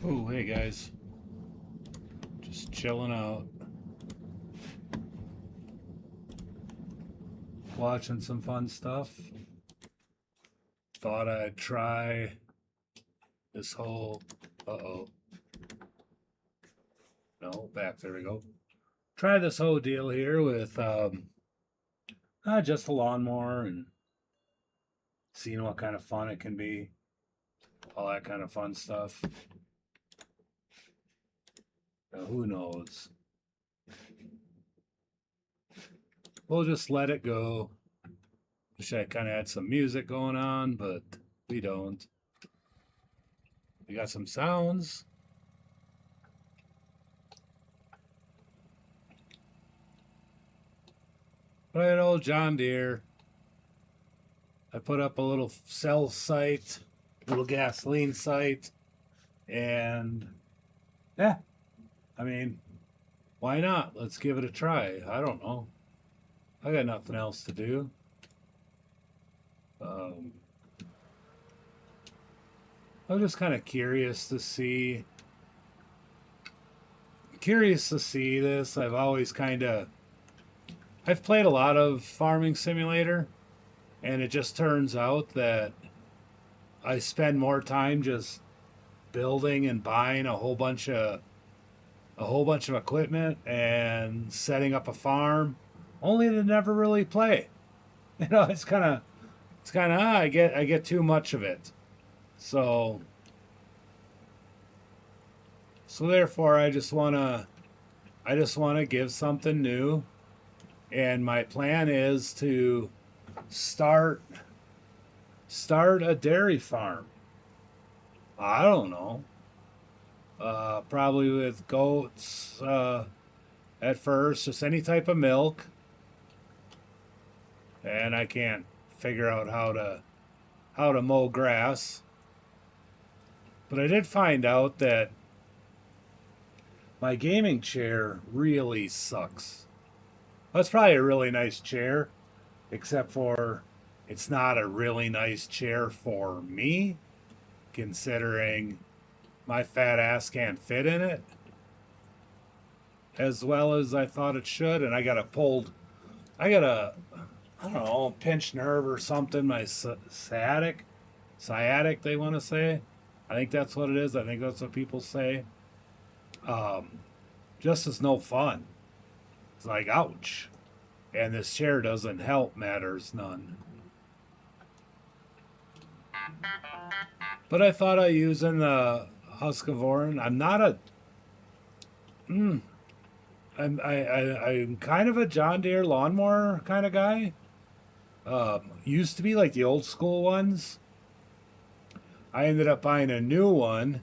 Oh, hey guys. Just chilling out. Watching some fun stuff. Thought I'd try this whole. Uh-oh. No, back. There we go. Try this whole deal here with just a lawnmower and seeing what kind of fun it can be. All that kind of fun stuff. Who knows? We'll just let it go. Wish I kind of had some music going on, but we don't. We got some sounds. Right, old John Deere. I put up a little cell site, little gasoline site, and yeah, I mean, why not? Let's give it a try. I don't know. I got nothing else to do. Um, I'm just kind of curious to see this. I've played a lot of Farming Simulator, and it just turns out that I spend more time just building and buying a whole bunch of equipment and setting up a farm, only to never really play. It's kind of I get too much of it. So so therefore I just wanna give something new, and my plan is to start start a dairy farm. I don't know. Probably with goats at first, just any type of milk, and I can't figure out how to mow grass. But I did find out that my gaming chair really sucks. That's probably a really nice chair, except for it's not a really nice chair for me, considering my fat ass can't fit in it as well as I thought it should, and I got a, I don't know, pinched nerve or something. My sciatic, they want to say. I think that's what it is. I think that's what people say. Um, just as no fun. It's like, ouch. And this chair doesn't help matters none. But I thought of using the Husqvarna. I'm not a. Mm, I'm kind of a John Deere lawnmower kind of guy. Used to be like the old school ones. I ended up buying a new one,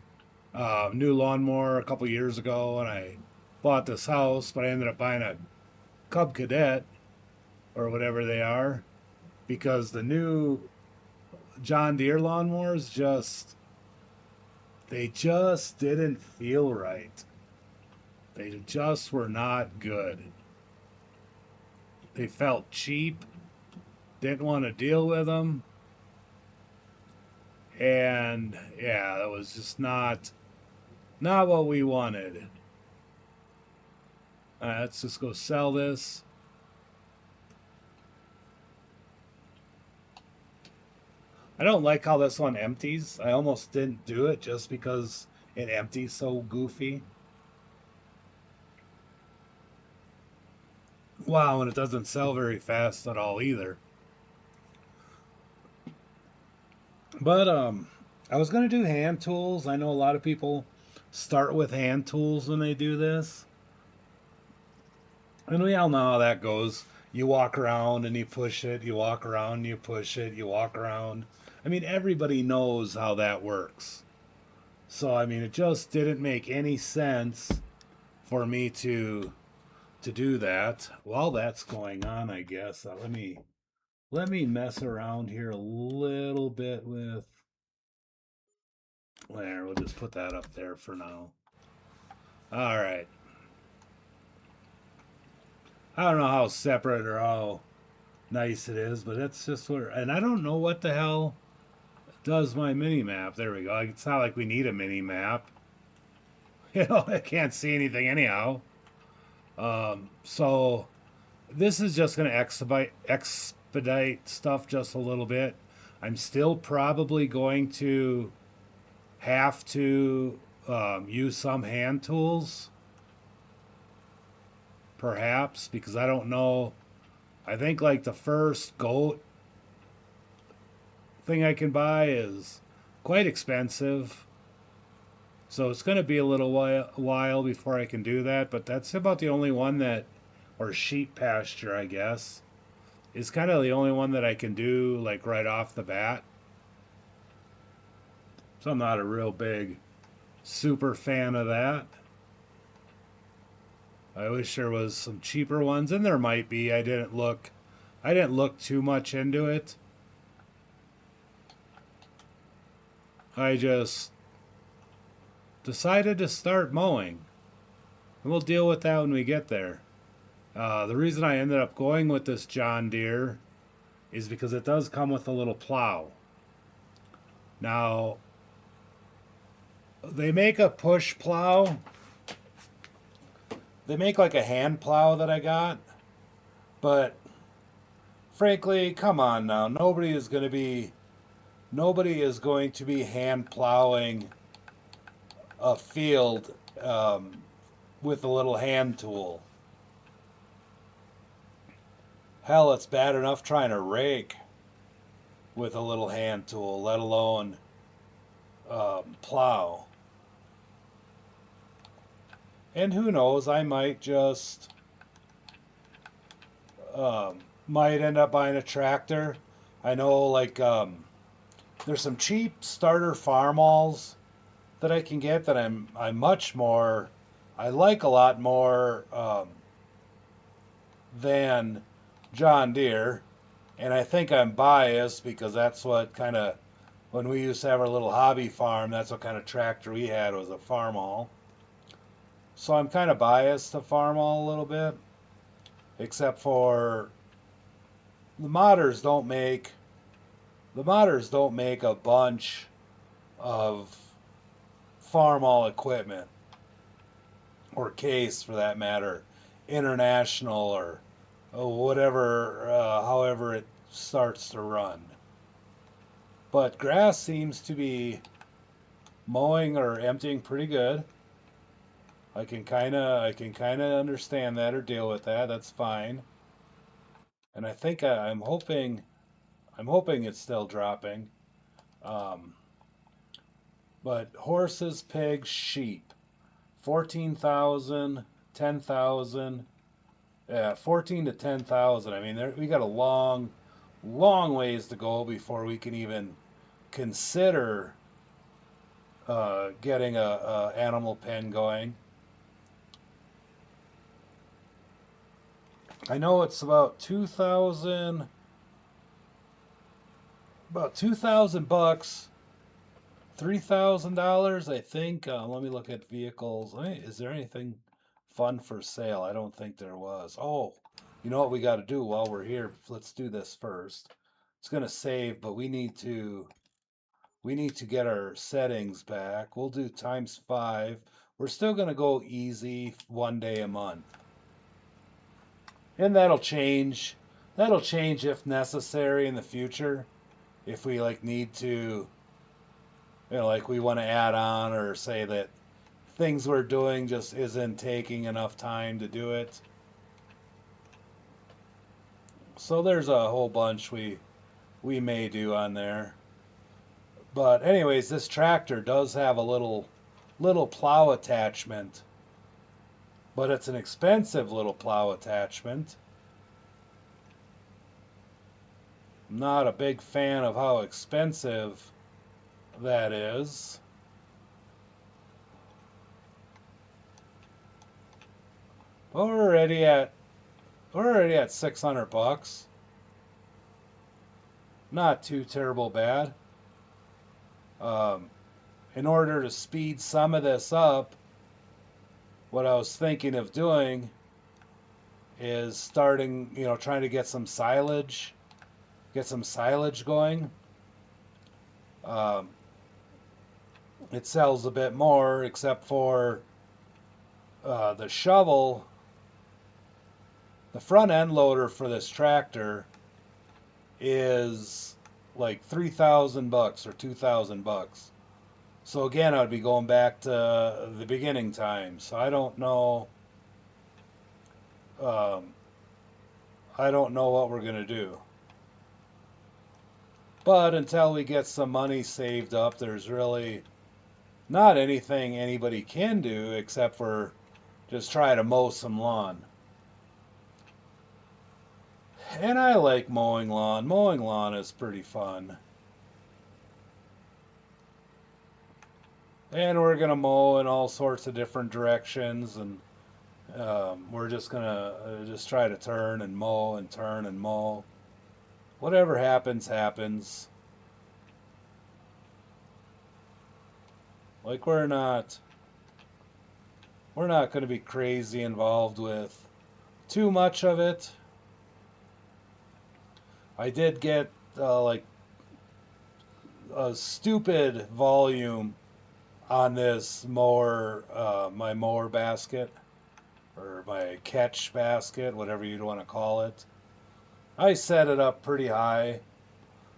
new lawnmower a couple years ago, and I bought this house. But I ended up buying a Cub Cadet or whatever they are, because the new John Deere lawnmowers just didn't feel right. They just were not good. They felt cheap. Didn't want to deal with them. And yeah, that was just not what we wanted. Let's just go sell this. I don't like how this one empties. I almost didn't do it just because it empties so goofy. Wow, and it doesn't sell very fast at all either. But I was gonna do hand tools. I know a lot of people start with hand tools when they do this. And we all know how that goes. You walk around and you push it, you walk around and you push it, you walk around. I mean, everybody knows how that works. So I mean, it just didn't make any sense for me to do that. While that's going on, I guess let me mess around here a little bit with. There, we'll just put that up there for now. All right. I don't know how separate or how nice it is, but that's just where. And I don't know what the hell does my mini map. There we go. It's not like we need a mini map. I can't see anything anyhow. So this is just going to expedite stuff just a little bit. I'm still probably going to have to use some hand tools, perhaps, because I don't know. I think like the first goat thing I can buy is quite expensive. So it's going to be a little while before I can do that, but that's about the only one that, or sheep pasture, I guess, is kind of the only one that I can do like right off the bat. So I'm not a real big super fan of that. I wish there was some cheaper ones, and there might be. I didn't look too much into it. I just decided to start mowing. And we'll deal with that when we get there. The reason I ended up going with this John Deere is because it does come with a little plow. Now, they make a push plow. They make like a hand plow that I got. But frankly, come on now. Nobody is going to be hand plowing a field with a little hand tool. Hell, it's bad enough trying to rake with a little hand tool, let alone plow. And who knows, I might just might end up buying a tractor. I know, like, there's some cheap starter farmalls that I can get that I'm much more I like a lot more than John Deere, and I think I'm biased because that's what kind of when we used to have our little hobby farm, that's what kind of tractor we had was a farmall. So I'm kind of biased to farmall a little bit, except for the modders don't make a bunch of farmall equipment or case for that matter, international or whatever, however it starts to run. But grass seems to be mowing or emptying pretty good. I can kind of understand that or deal with that. That's fine. And I think I'm hoping it's still dropping. Um, but horses, pigs, sheep, 14,000, 10,000, yeah, 14 to 10,000. I mean, we got a long ways to go before we can even consider getting a animal pen going. I know it's about 2,000 bucks, $3,000, I think. Let me look at vehicles. Is there anything fun for sale? I don't think there was. Oh, you know what we got to do while we're here? Let's do this first. It's gonna save, but we need to get our settings back. We'll do ×5. We're still gonna go easy 1 day a month, and that'll change. That'll change if necessary in the future. If we like need to, like we want to add on or say that things we're doing just isn't taking enough time to do it. So there's a whole bunch we may do on there. But anyways, this tractor does have a little plow attachment, but it's an expensive little plow attachment. I'm not a big fan of how expensive that is. But we're already at 600 bucks. Not too terrible bad. In order to speed some of this up, what I was thinking of doing is starting, trying to get some silage going. It sells a bit more, except for the shovel, the front end loader for this tractor is like $3,000 or $2,000. So again, I'd be going back to the beginning time. So um, I don't know what we're gonna do. But until we get some money saved up, there's really not anything anybody can do except for just try to mow some lawn. And I like mowing lawn. Mowing lawn is pretty fun. And we're gonna mow in all sorts of different directions, and we're just gonna just try to turn and mow and turn and mow. Whatever happens, happens. Like we're not going to be crazy involved with too much of it. I did get like a stupid volume on this mower, my mower basket or my catch basket, whatever you'd want to call it. I set it up pretty high.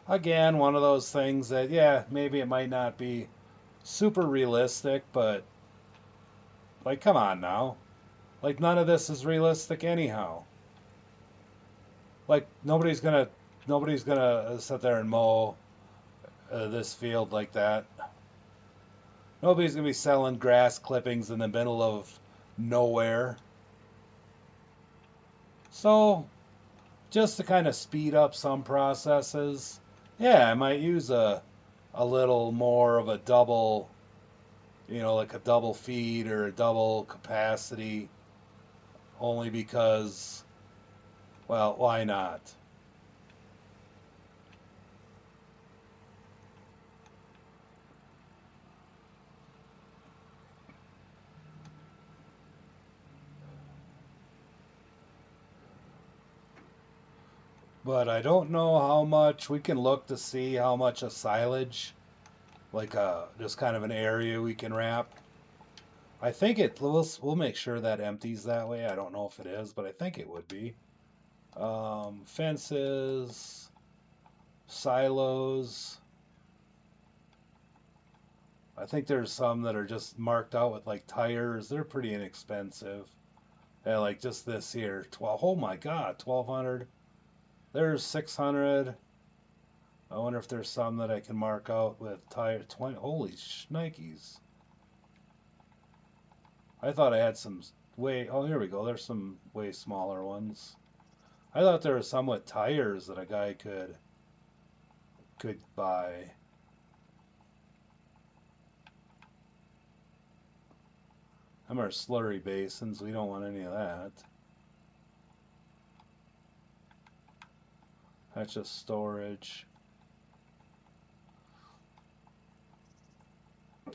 Again, one of those things that, yeah, maybe it might not be super realistic, but like, come on now. Like, none of this is realistic anyhow. Like, nobody's gonna sit there and mow this field like that. Nobody's gonna be selling grass clippings in the middle of nowhere. So, just to kind of speed up some processes, yeah, I might use a little more of a double, like a double feed or a double capacity, only because, well, why not? But I don't know how much we can look to see how much a silage, like just kind of an area we can wrap. I think we'll make sure that empties that way. I don't know if it is, but I think it would be. Fences, silos. I think there's some that are just marked out with like tires. They're pretty inexpensive. Yeah, like just this here, 12. Oh my God, 1,200. There's 600. I wonder if there's some that I can mark out with tire 20. Holy shnikes! I thought I had some way. Oh, here we go. There's some way smaller ones. I thought there was some with tires that a guy could buy. Them are slurry basins. We don't want any of that. That's just storage.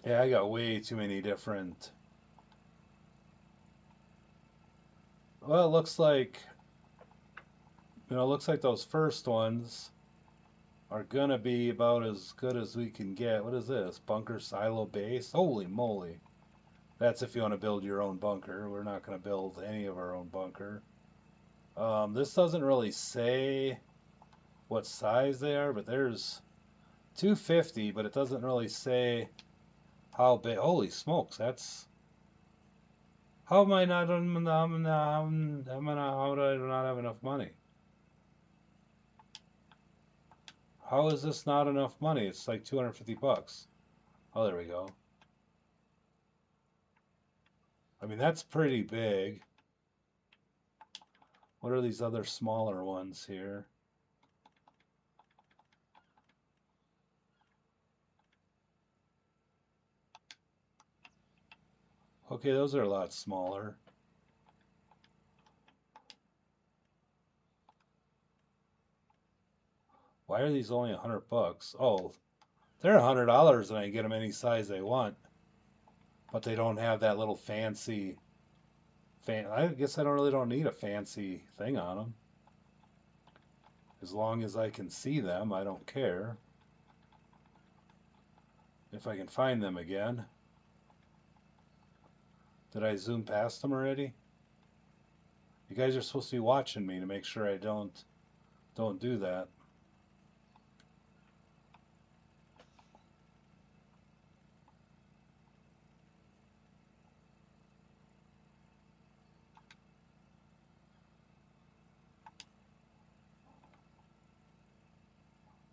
Yeah, I got way too many different. Well, it looks like those first ones are gonna be about as good as we can get. What is this? Bunker silo base? Holy moly. That's if you want to build your own bunker. We're not going to build any of our own bunker. This doesn't really say what size they are, but there's 250, but it doesn't really say how big. Holy smokes, that's. How am I not? How do I not have enough money? How is this not enough money? It's like $250. Oh, there we go. I mean, that's pretty big. What are these other smaller ones here? Okay, those are a lot smaller. Why are these only $100? Oh, they're $100 and I can get them any size they want. But they don't have that little fancy. I guess I don't need a fancy thing on them. As long as I can see them, I don't care. If I can find them again. Did I zoom past them already? You guys are supposed to be watching me to make sure I don't do that.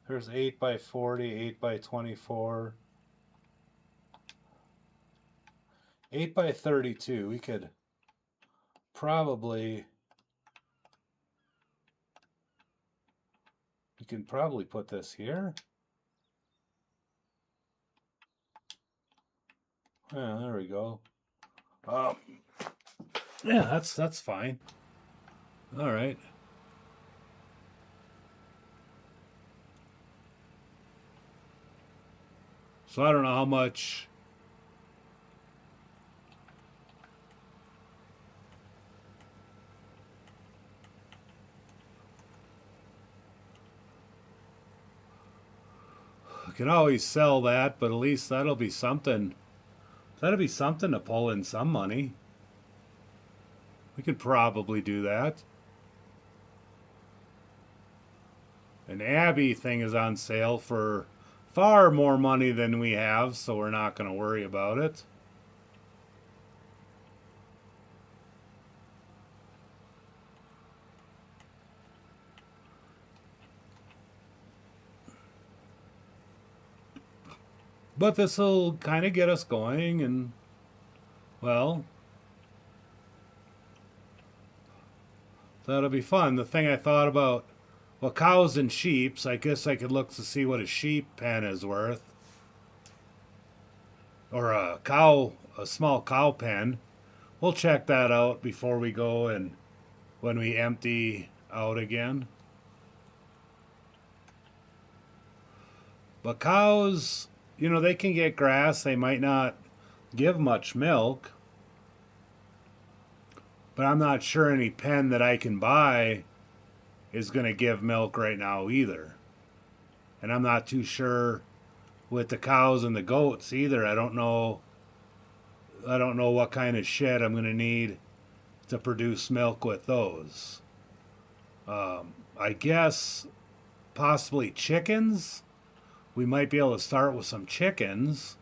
There's 8 by 40, 8 by 24, 8 by 32. We could probably put this here. Yeah, there we go. Yeah, that's fine. All right. So I don't know how much. I can always sell that, but at least that'll be something. That'll be something to pull in some money. We could probably do that. An Abbey thing is on sale for far more money than we have, so we're not going to worry about it. But this will kind of get us going, and, well, that'll be fun. The thing I thought about, well, cows and sheep, I guess I could look to see what a sheep pen is worth. Or a small cow pen. We'll check that out before we go and when we empty out again. But cows, they can get grass. They might not give much milk. But I'm not sure any pen that I can buy is going to give milk right now either. And I'm not too sure with the cows and the goats either. I don't know what kind of shed I'm going to need to produce milk with those. I guess possibly chickens. We might be able to start with some chickens.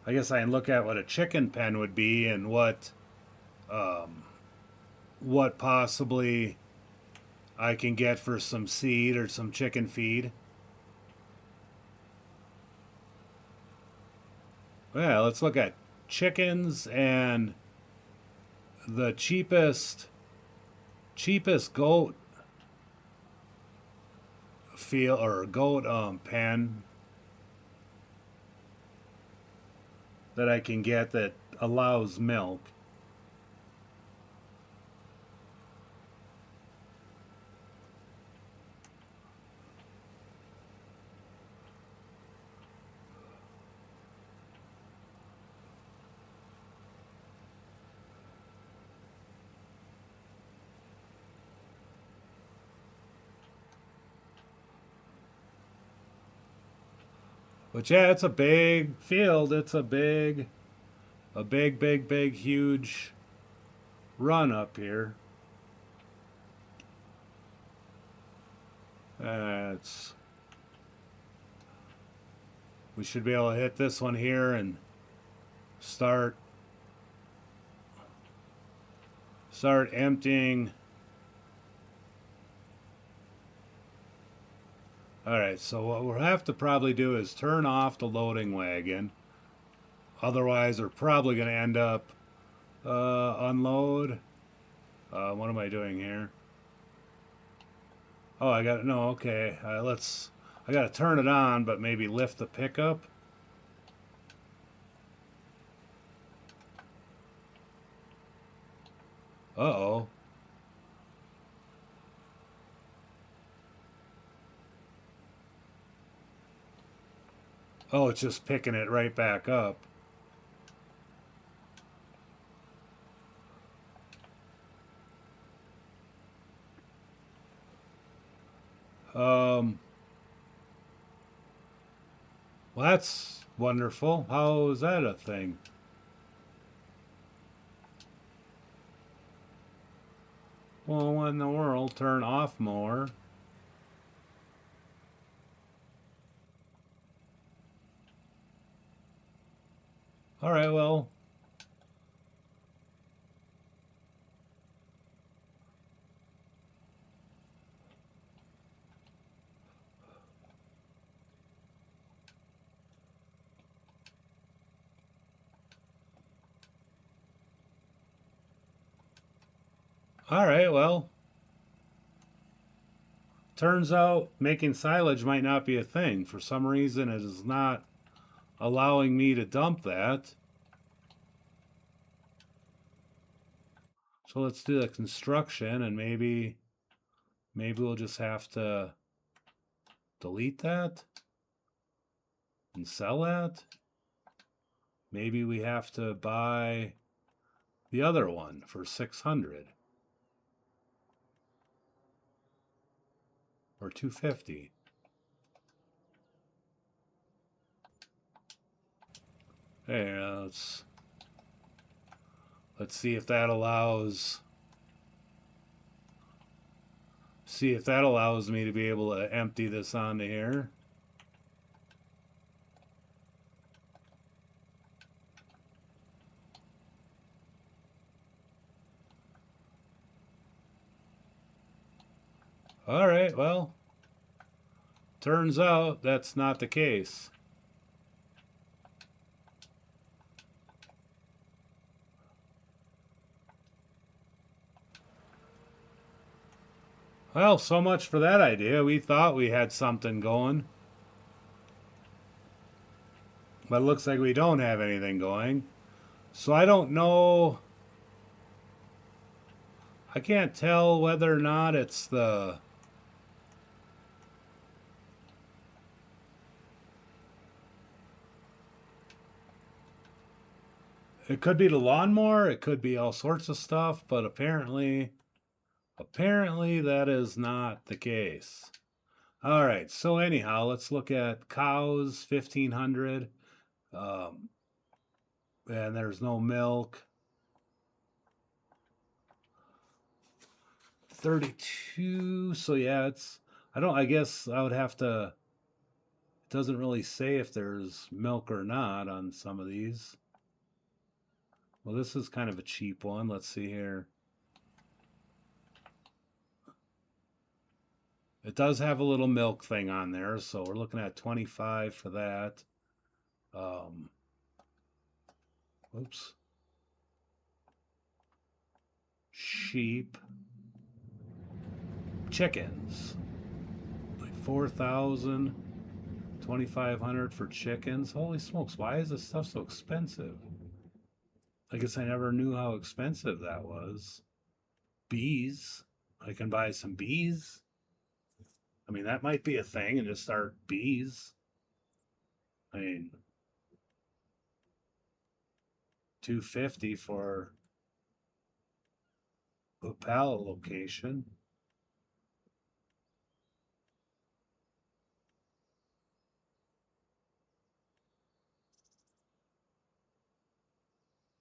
I guess I can look at what a chicken pen would be and what possibly I can get for some seed or some chicken feed. Yeah, let's look at chickens and the cheapest goat goat pen that I can get that allows milk. But yeah, it's a big field. It's a big, huge run up here. We should be able to hit this one here and start emptying. Alright, so what we'll have to probably do is turn off the loading wagon. Otherwise, we're probably going to end up unload. What am I doing here? Oh, okay. I got to turn it on, but maybe lift the pickup. Uh-oh. Oh, it's just picking it right back up. Um, Well, that's wonderful. How is that a thing? Well, what in the world? Turn off mower. All right, well. All right, well. Turns out making silage might not be a thing. For some reason, it is not allowing me to dump that. So let's do the construction, and maybe we'll just have to delete that and sell that. Maybe we have to buy the other one for 600 or 250. Hey, let's see if that allows me to be able to empty this onto here. All right, well, turns out that's not the case. Well, so much for that idea. We thought we had something going. But it looks like we don't have anything going. So I don't know. I can't tell whether or not it's the... It could be the lawnmower. It could be all sorts of stuff. But apparently that is not the case. All right. So anyhow, let's look at cows, 1,500. And there's no milk. 32. So yeah, I guess I would have to, it doesn't really say if there's milk or not on some of these. Well, this is kind of a cheap one. Let's see here. It does have a little milk thing on there, so we're looking at 25 for that. Oops. Sheep. Chickens. Like 4,000. 2,500 for chickens. Holy smokes, why is this stuff so expensive? I guess I never knew how expensive that was. Bees. I can buy some bees. I mean, that might be a thing and just start bees. I mean, 250 for a pallet location.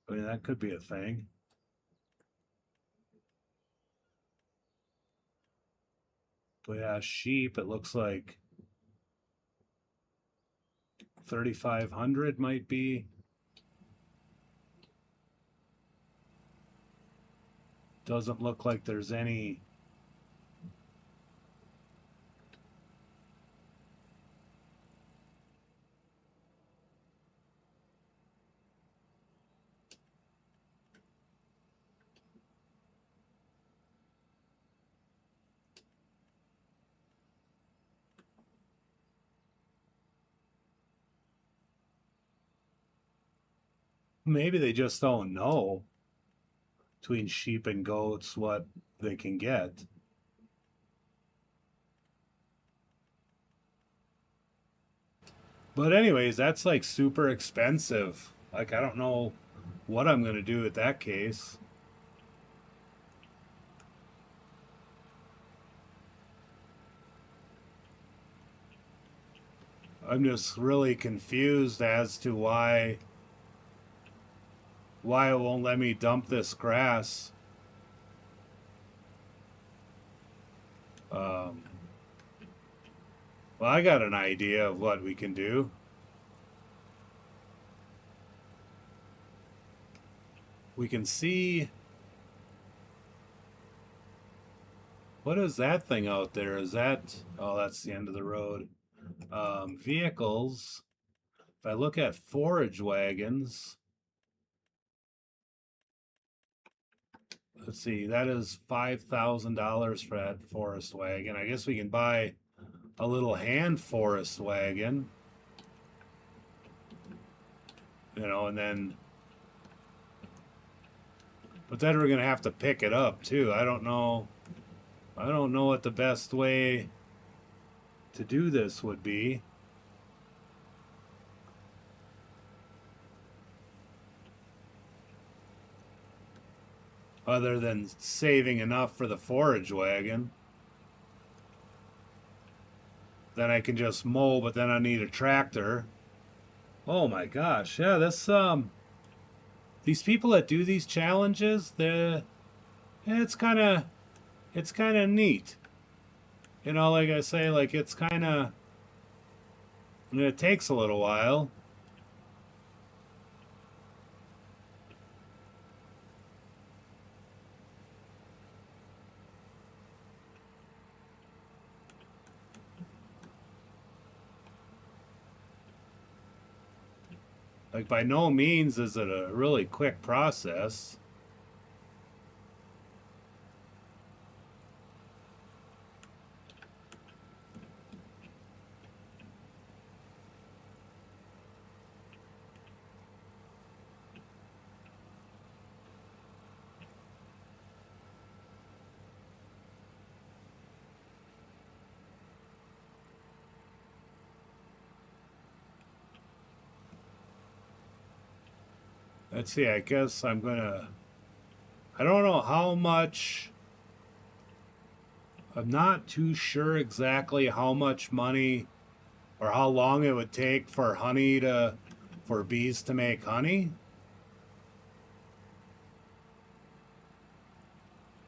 I mean, that could be a thing. But yeah, sheep, it looks like 3,500 might be. Doesn't look like there's any. Maybe they just don't know between sheep and goats what they can get. But anyways, that's like super expensive. Like I don't know what I'm gonna do with that case. I'm just really confused as to why it won't let me dump this grass. Um, well, I got an idea of what we can do. We can see, what is that thing out there? Is that, oh, that's the end of the road. Vehicles. If I look at forage wagons, let's see, that is $5,000 for that forest wagon. I guess we can buy a little hand forest wagon, you know, and then, but then we're gonna have to pick it up too. I don't know what the best way to do this would be. Other than saving enough for the forage wagon. Then I can just mow, but then I need a tractor. Oh my gosh, yeah, this these people that do these challenges, it's kind of neat. You know, like I say, like it's kind of, it takes a little while. Like by no means is it a really quick process. Let's see, I guess I'm gonna, I don't know how much, I'm not too sure exactly how much money or how long it would take for for bees to make honey.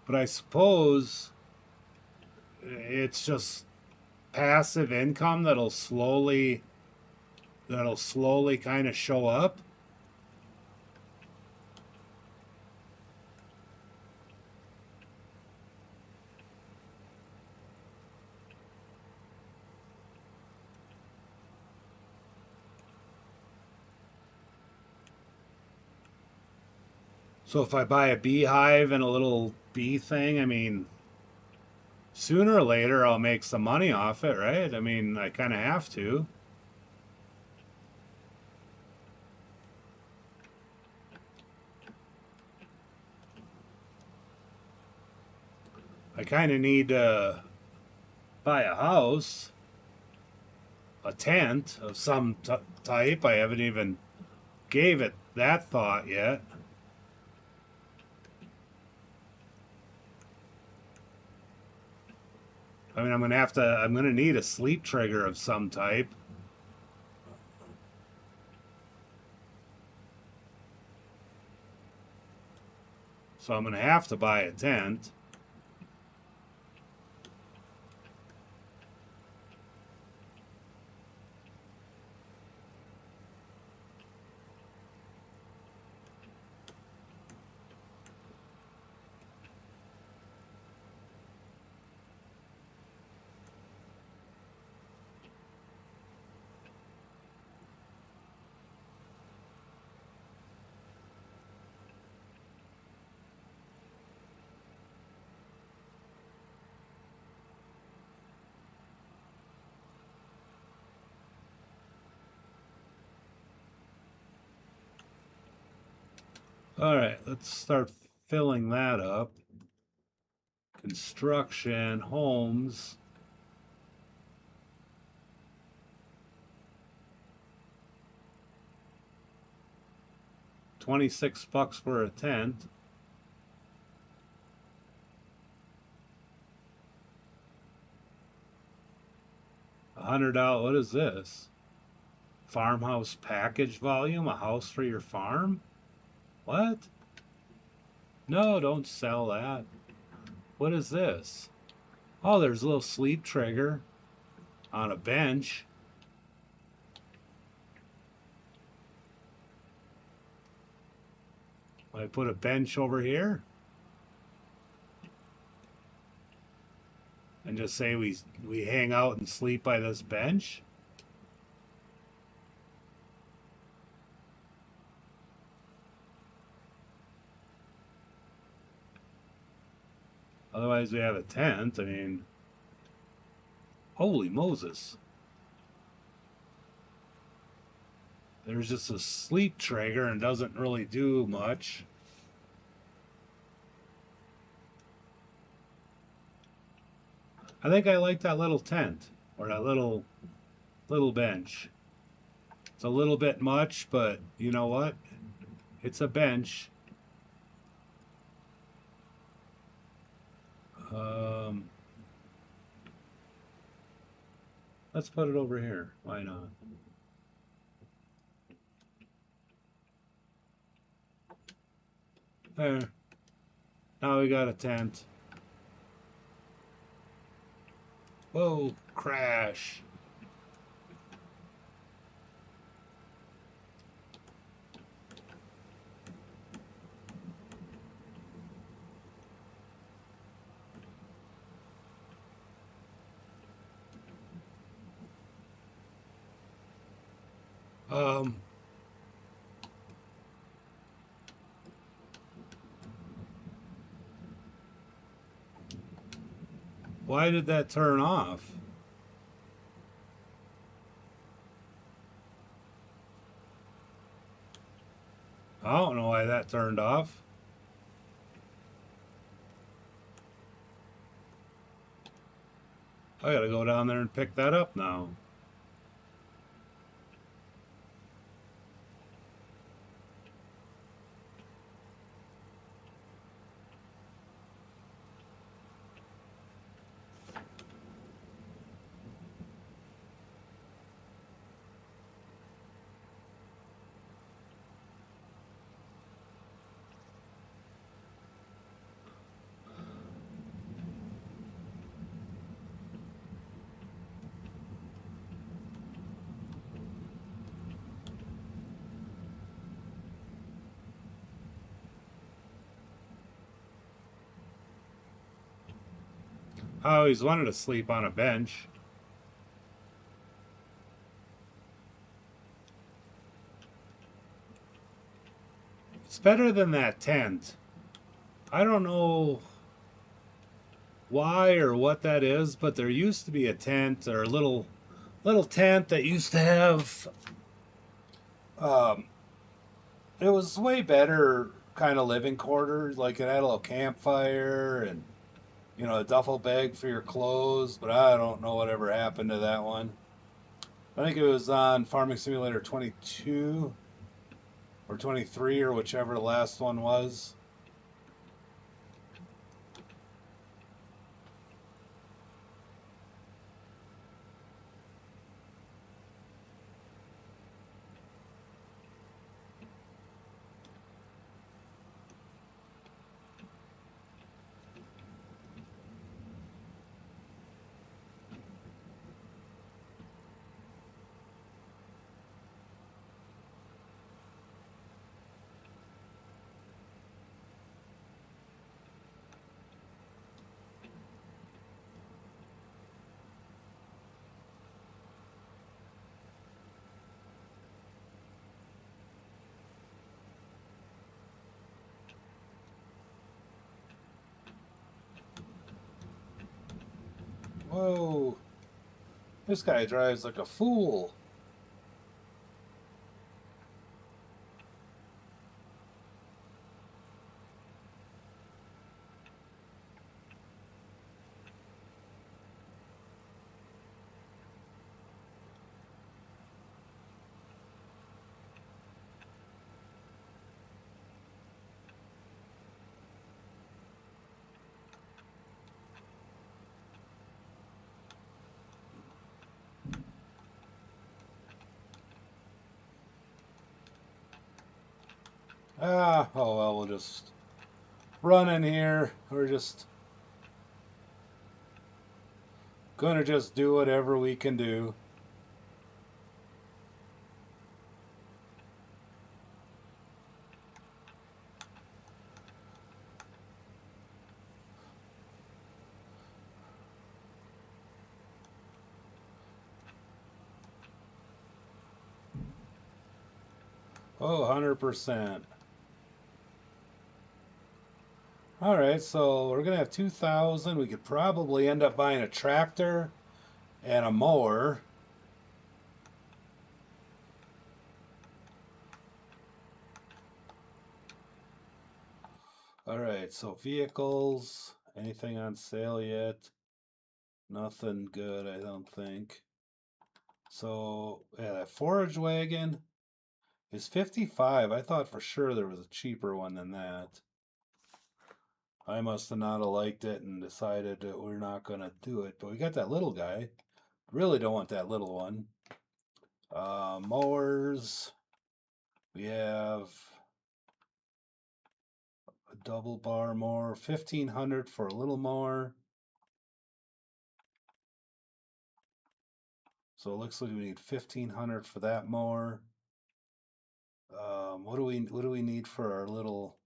But I suppose it's just passive income that'll slowly kind of show up. So if I buy a beehive and a little bee thing, I mean, sooner or later I'll make some money off it, right? I mean, I kind of have to. I kind of need to buy a house, a tent of some type. I haven't even gave it that thought yet. I mean, I'm gonna need a sleep trigger of some type. So I'm gonna have to buy a tent. All right, let's start filling that up. Construction, homes. $26 for a tent. $100. What is this? Farmhouse package volume, a house for your farm? What? No, don't sell that. What is this? Oh, there's a little sleep trigger on a bench. I put a bench over here and just say we hang out and sleep by this bench. Otherwise, we have a tent. I mean, holy Moses. There's just a sleep trigger and doesn't really do much. I think I like that little tent or that little bench. It's a little bit much, but you know what? It's a bench. Let's put it over here. Why not? There. Now we got a tent. Whoa, crash. Why did that turn off? I don't know why that turned off. I gotta go down there and pick that up now. I always wanted to sleep on a bench. It's better than that tent. I don't know why or what that is, but there used to be a tent or a little tent that used to have it was way better kind of living quarters. Like it had a little campfire and a duffel bag for your clothes, but I don't know whatever happened to that one. I think it was on Farming Simulator 22 or 23 or whichever the last one was. Whoa. This guy drives like a fool. Oh well, we'll just run in here. We're just gonna just do whatever we can do. Oh, 100%. All right, so we're gonna have 2,000. We could probably end up buying a tractor and a mower. All right, so vehicles, anything on sale yet? Nothing good, I don't think. So, yeah, that forage wagon is 55. I thought for sure there was a cheaper one than that. I must have not liked it and decided that we're not going to do it. But we got that little guy. Really don't want that little one. Mowers. We have a double bar mower. 1,500 for a little mower. So it looks like we need 1,500 for that mower. What do we need for our little?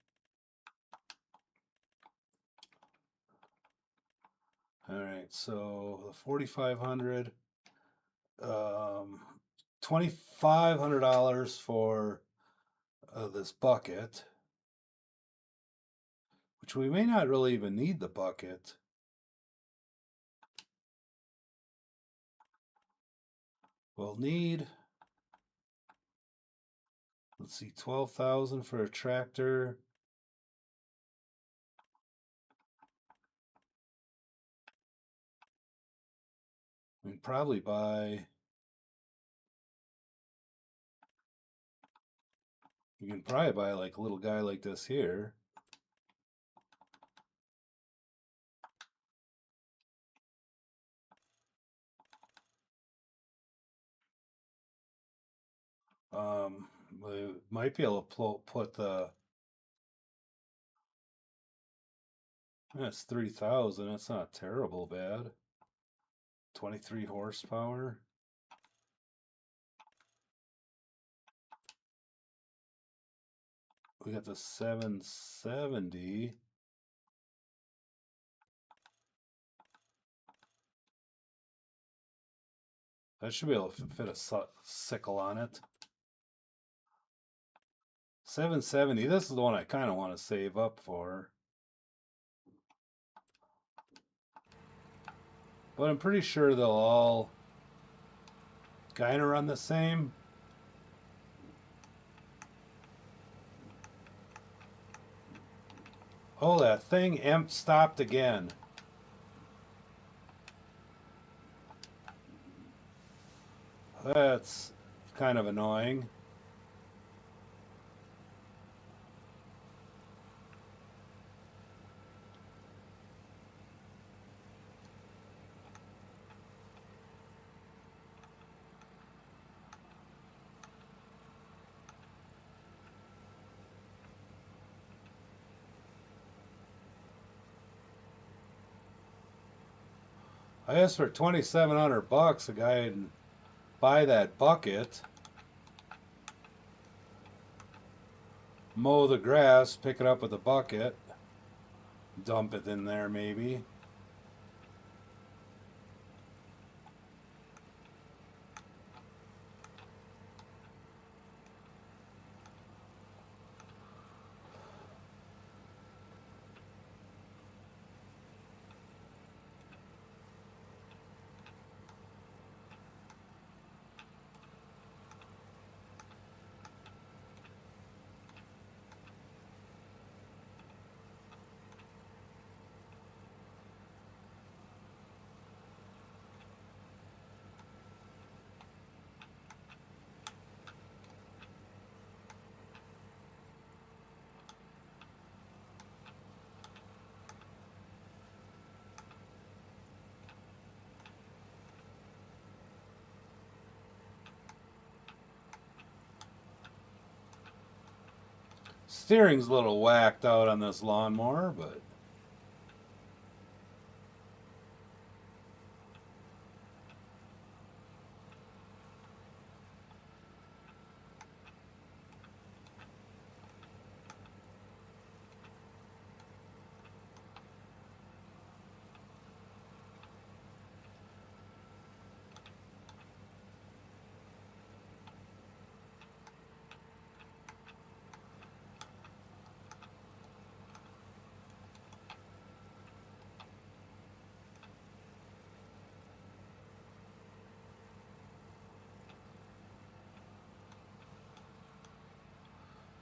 All right, so the 4,500, $2,500 for this bucket, which we may not really even need the bucket. We'll need, let's see, 12,000 for a tractor. We can probably buy. You can probably buy like a little guy like this here. We might be able to put the. That's 3,000. That's not terrible bad. 23 horsepower. We got the 770. That should be able to fit a sickle on it. 770. This is the one I kind of want to save up for. But I'm pretty sure they'll all kind of run the same. Oh, that thing stopped again. That's kind of annoying. I asked for 2,700 bucks. A guy would buy that bucket, mow the grass, pick it up with a bucket, dump it in there maybe. Steering's a little whacked out on this lawnmower, but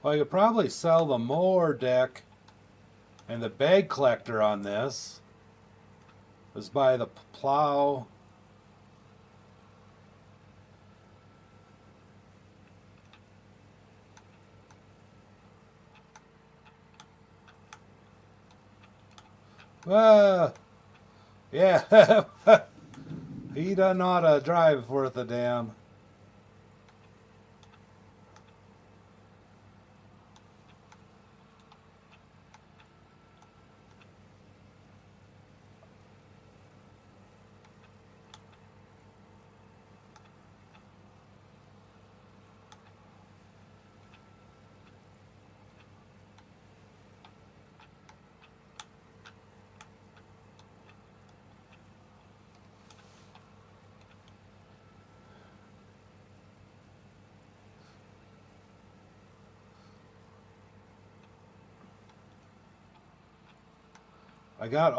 well, I could probably sell the mower deck and the bag collector on this. Let's buy the plow. Yeah, he doesn't know how to drive worth a damn. I got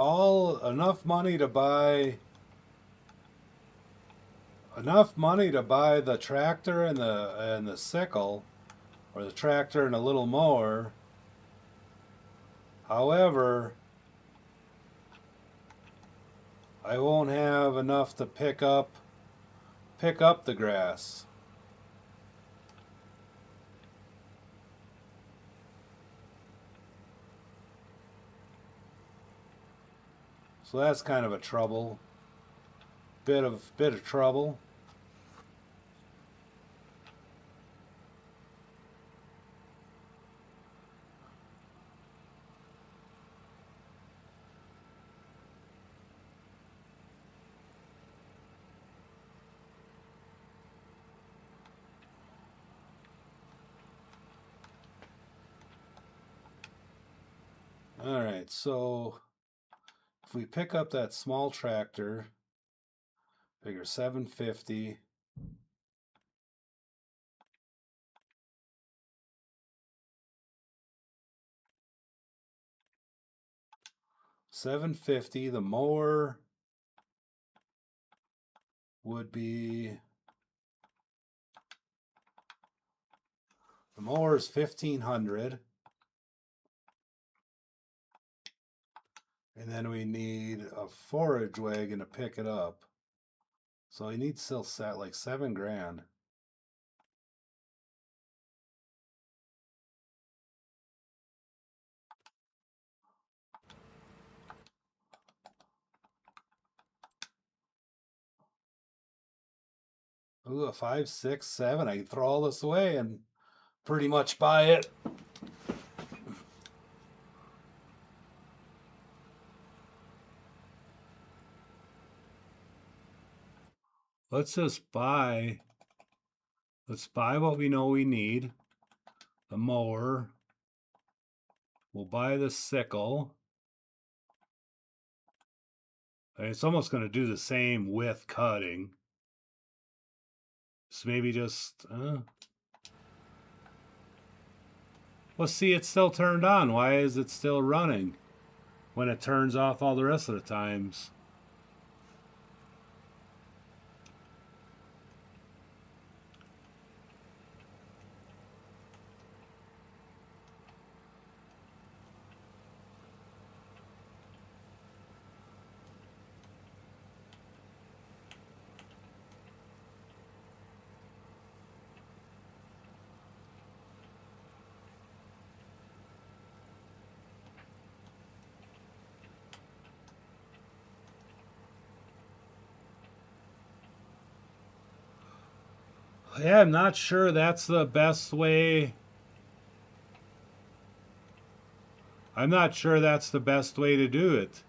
enough money to buy the tractor and the sickle, or the tractor and a little mower. However, I won't have enough to pick up the grass. So that's kind of a trouble. Bit of trouble. All right, so if we pick up that small tractor, figure 750. $750. The mower would be, the mower is 1,500. And then we need a forage wagon to pick it up. So we need still set like $7,000. Ooh, a 5, 6, 7. I can throw all this away and pretty much buy it. Let's buy what we know we need. The mower. We'll buy the sickle. I mean, it's almost going to do the same with cutting. So maybe just... Well, see, it's still turned on. Why is it still running when it turns off all the rest of the times? Yeah, I'm not sure that's the best way. I'm not sure that's the best way to do it.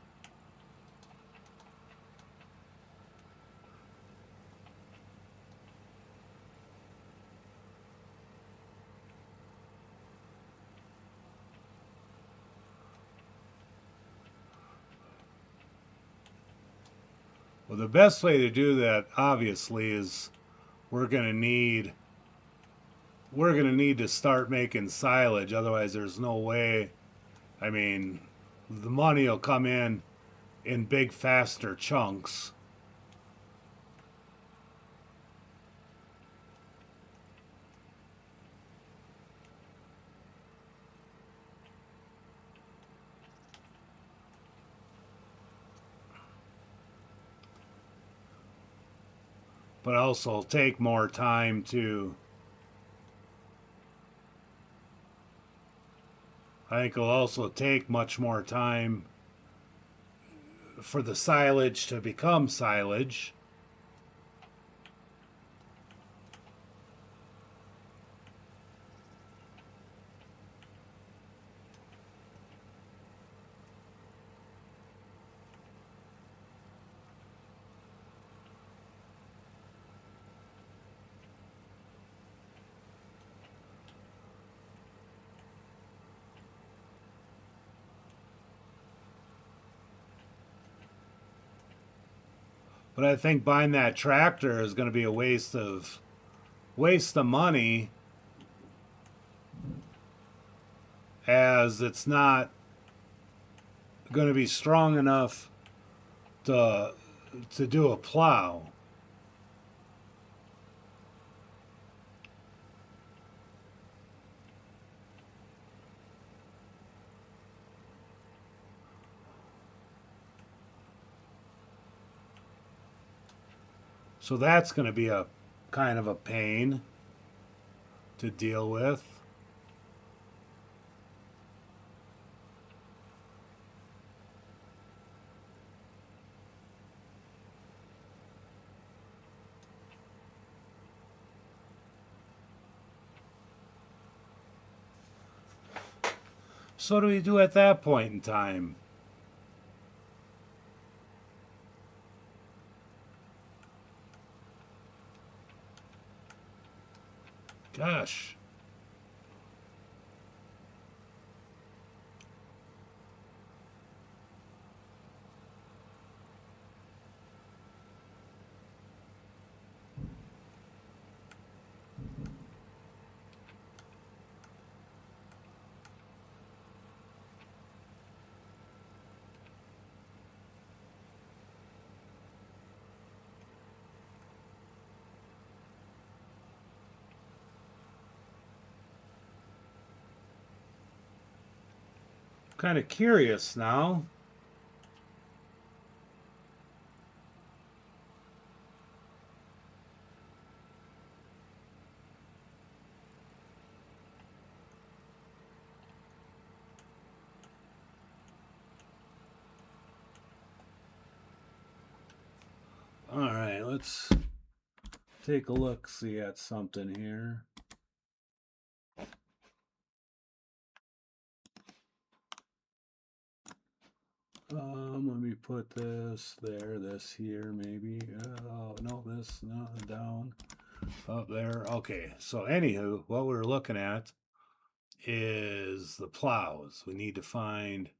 Well, the best way to do that, obviously, is we're gonna need we're gonna need to start making silage. Otherwise, there's no way. I mean, the money will come in big, faster chunks. But also take more time to. I think it'll also take much more time for the silage to become silage. But I think buying that tractor is going to be a waste of money, as it's not going to be strong enough to do a plow. So that's going to be a kind of a pain to deal with. So what do we do at that point in time? Gosh. Kind of curious now. All right, let's take a look, see at something here. Let me put this there, this here, maybe. Oh, no, this, no, down, up there. Okay, so anywho, what we're looking at is the plows. We need to find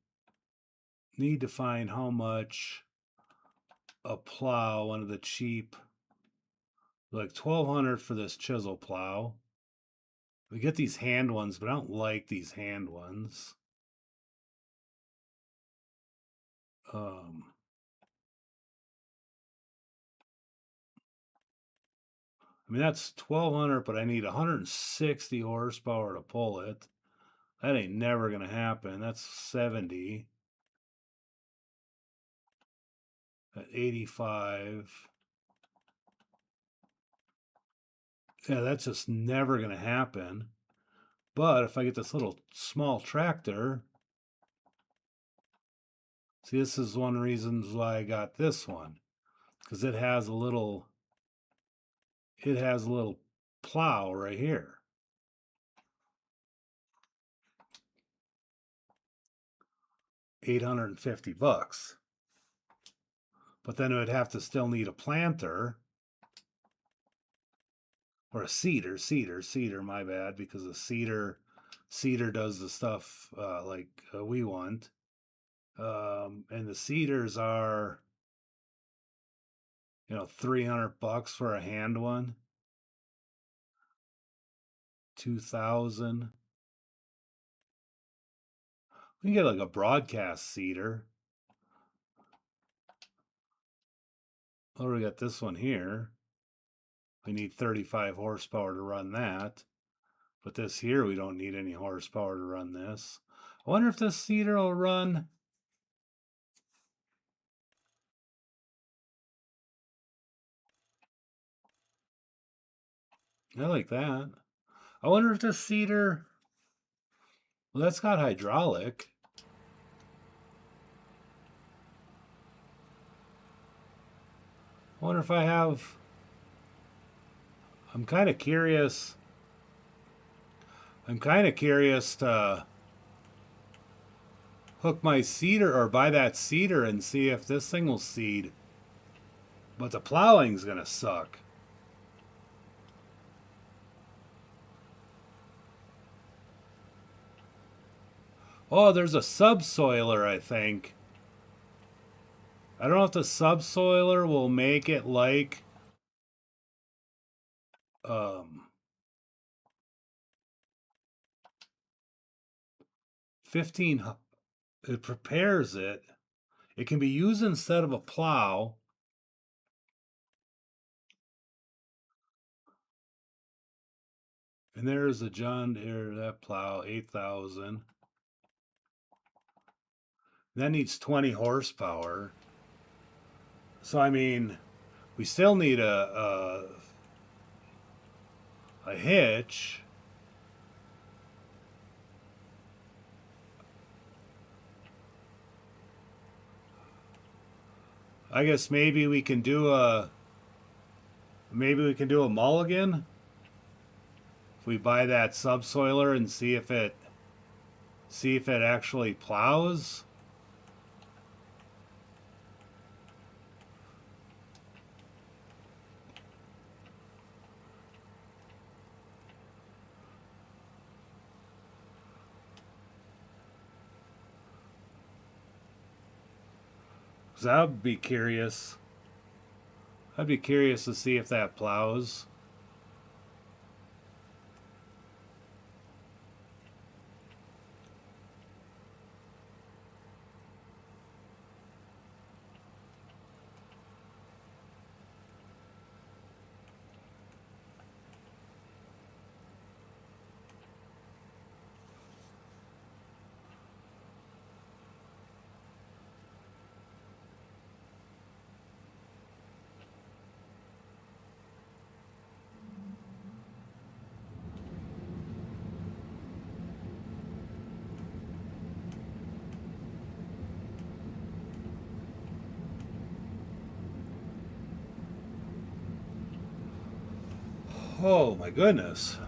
how much a plow, one of the cheap, like 1,200 for this chisel plow. We get these hand ones, but I don't like these hand ones. Um, I mean, that's 1,200, but I need 160 horsepower to pull it. That ain't never gonna happen. That's 70 at 85. Yeah, that's just never gonna happen. But if I get this little small tractor, see, this is one of the reasons why I got this one, because it has a little plow right here. $850. But then it would have to still need a planter or a cedar, my bad, because a cedar does the stuff like we want. And the cedars are, $300 for a hand one. 2,000. We can get like a broadcast cedar. Oh, we got this one here. We need 35 horsepower to run that. But this here, we don't need any horsepower to run this. I wonder if this cedar will run. I like that. I wonder if this cedar. Well, that's got hydraulic. I wonder if I have. I'm kind of curious. I'm kind of curious to hook my cedar or buy that cedar and see if this thing will seed. But the plowing's going to suck. Oh, there's a subsoiler, I think. I don't know if the subsoiler will make it like 15. It prepares it. It can be used instead of a plow. And there's a John Deere, that plow, 8,000. That needs 20 horsepower. So, I mean, we still need a hitch. I guess maybe we can do a mulligan. If we buy that subsoiler and see if it actually plows. So I'd be curious. I'd be curious to see if that plows. Oh my goodness.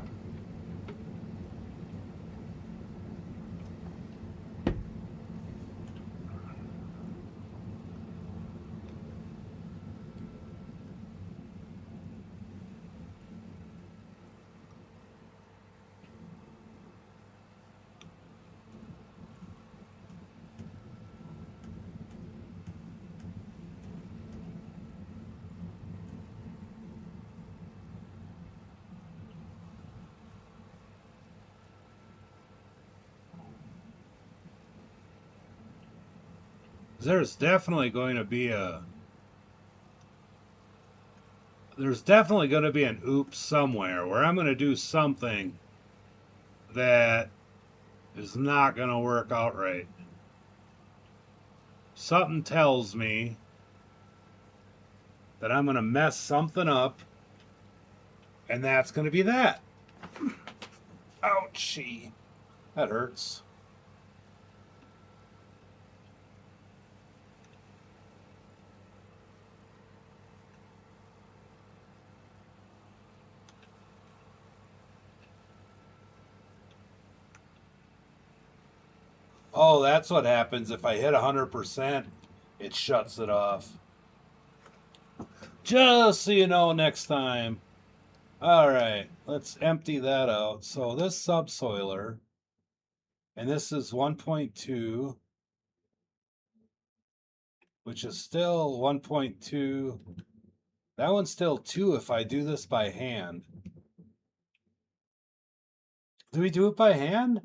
There's definitely going to be an oops somewhere where I'm going to do something that is not going to work out right. Something tells me that I'm going to mess something up, and that's going to be that. Ouchie. That hurts. Oh, that's what happens if I hit 100%. It shuts it off. Just so you know next time. All right, let's empty that out. So this subsoiler, and this is 1.2, which is still 1.2. That one's still 2 if I do this by hand. Do we do it by hand?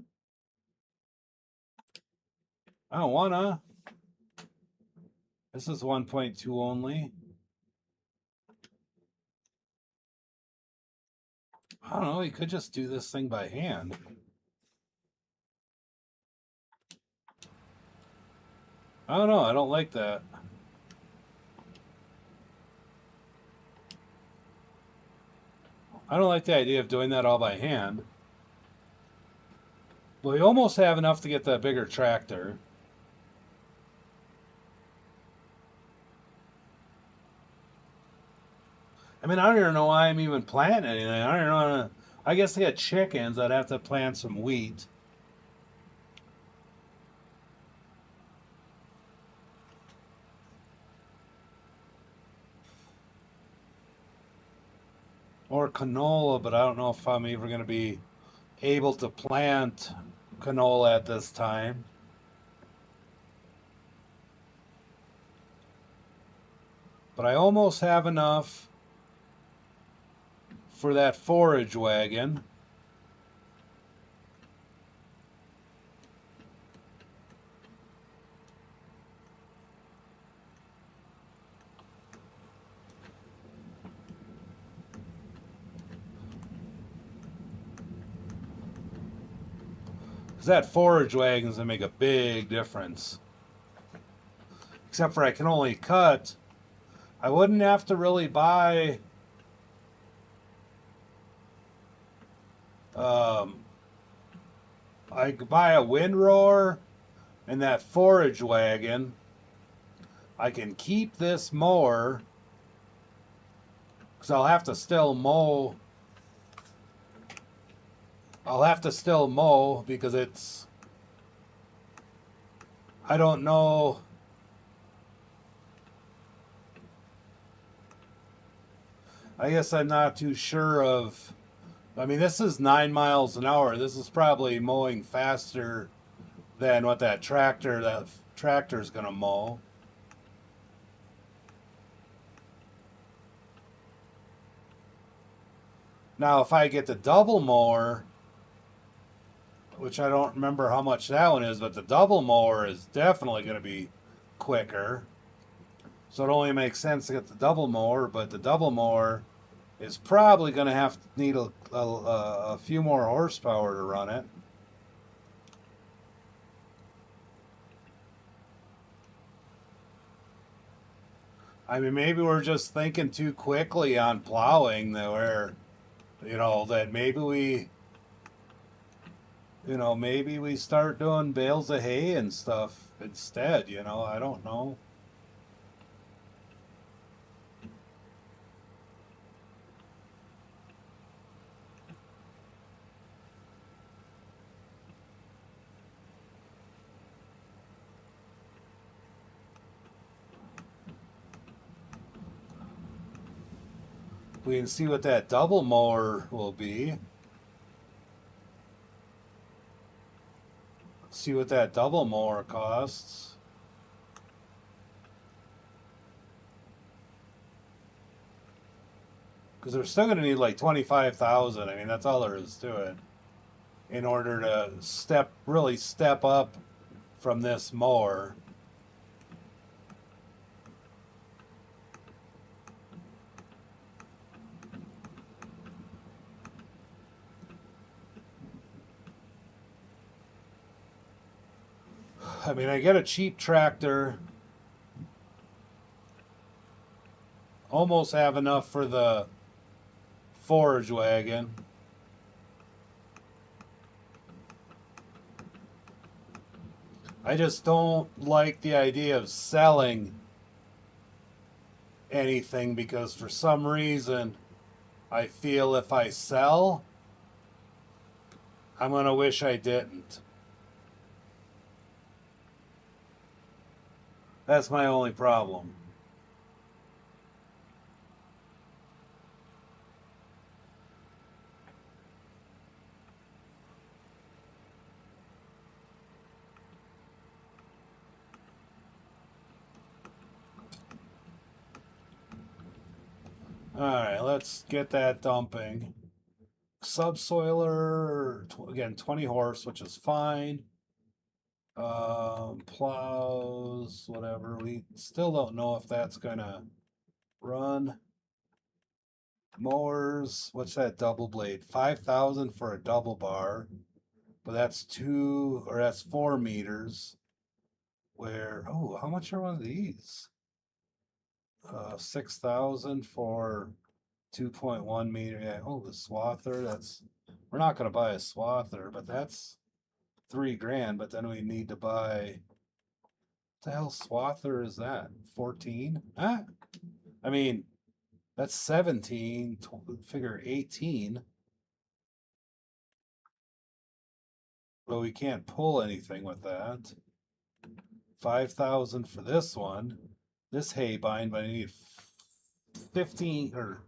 I don't wanna. This is 1.2 only. I don't know, you could just do this thing by hand. I don't know, I don't like that. I don't like the idea of doing that all by hand. Well, we almost have enough to get that bigger tractor. I mean, I don't even know why I'm even planting anything. I don't know. I guess I got chickens. I'd have to plant some wheat. Or canola, but I don't know if I'm even going to be able to plant canola at this time. But I almost have enough for that forage wagon. Because that forage wagon's going to make a big difference. Except for I can only cut. I wouldn't have to really buy I could buy a windrower and that forage wagon. I can keep this mower because I'll have to still mow. I'll have to still mow because it's, I don't know. I guess I'm not too sure of. I mean, this is 9 miles an hour. This is probably mowing faster than what that tractor's going to mow. Now, if I get the double mower, which I don't remember how much that one is, but the double mower is definitely going to be quicker. So it only makes sense to get the double mower, but the double mower is probably going to have to need a few more horsepower to run it. I mean, maybe we're just thinking too quickly on plowing that that maybe we start doing bales of hay and stuff instead, I don't know. We can see what that double mower will be. See what that double mower costs. Because they're still going to need like 25,000. I mean, that's all there is to it. In order to really step up from this mower. I mean, I get a cheap tractor. Almost have enough for the forage wagon. I just don't like the idea of selling anything because for some reason I feel if I sell, I'm going to wish I didn't. That's my only problem. All right, let's get that dumping. Subsoiler, again, 20 horse, which is fine. Plows, whatever. We still don't know if that's gonna run. Mowers, what's that double blade? 5,000 for a double bar, but that's 4 meters. Where, oh, how much are one of these? 6,000 for 2.1 meter. Yeah, oh, the swather, we're not gonna buy a swather, but that's 3 grand, but then we need to buy, what the hell swather is that? 14? Huh? I mean, that's 17, figure 18. But we can't pull anything with that. 5,000 for this one. This hay bind, but I need 15 or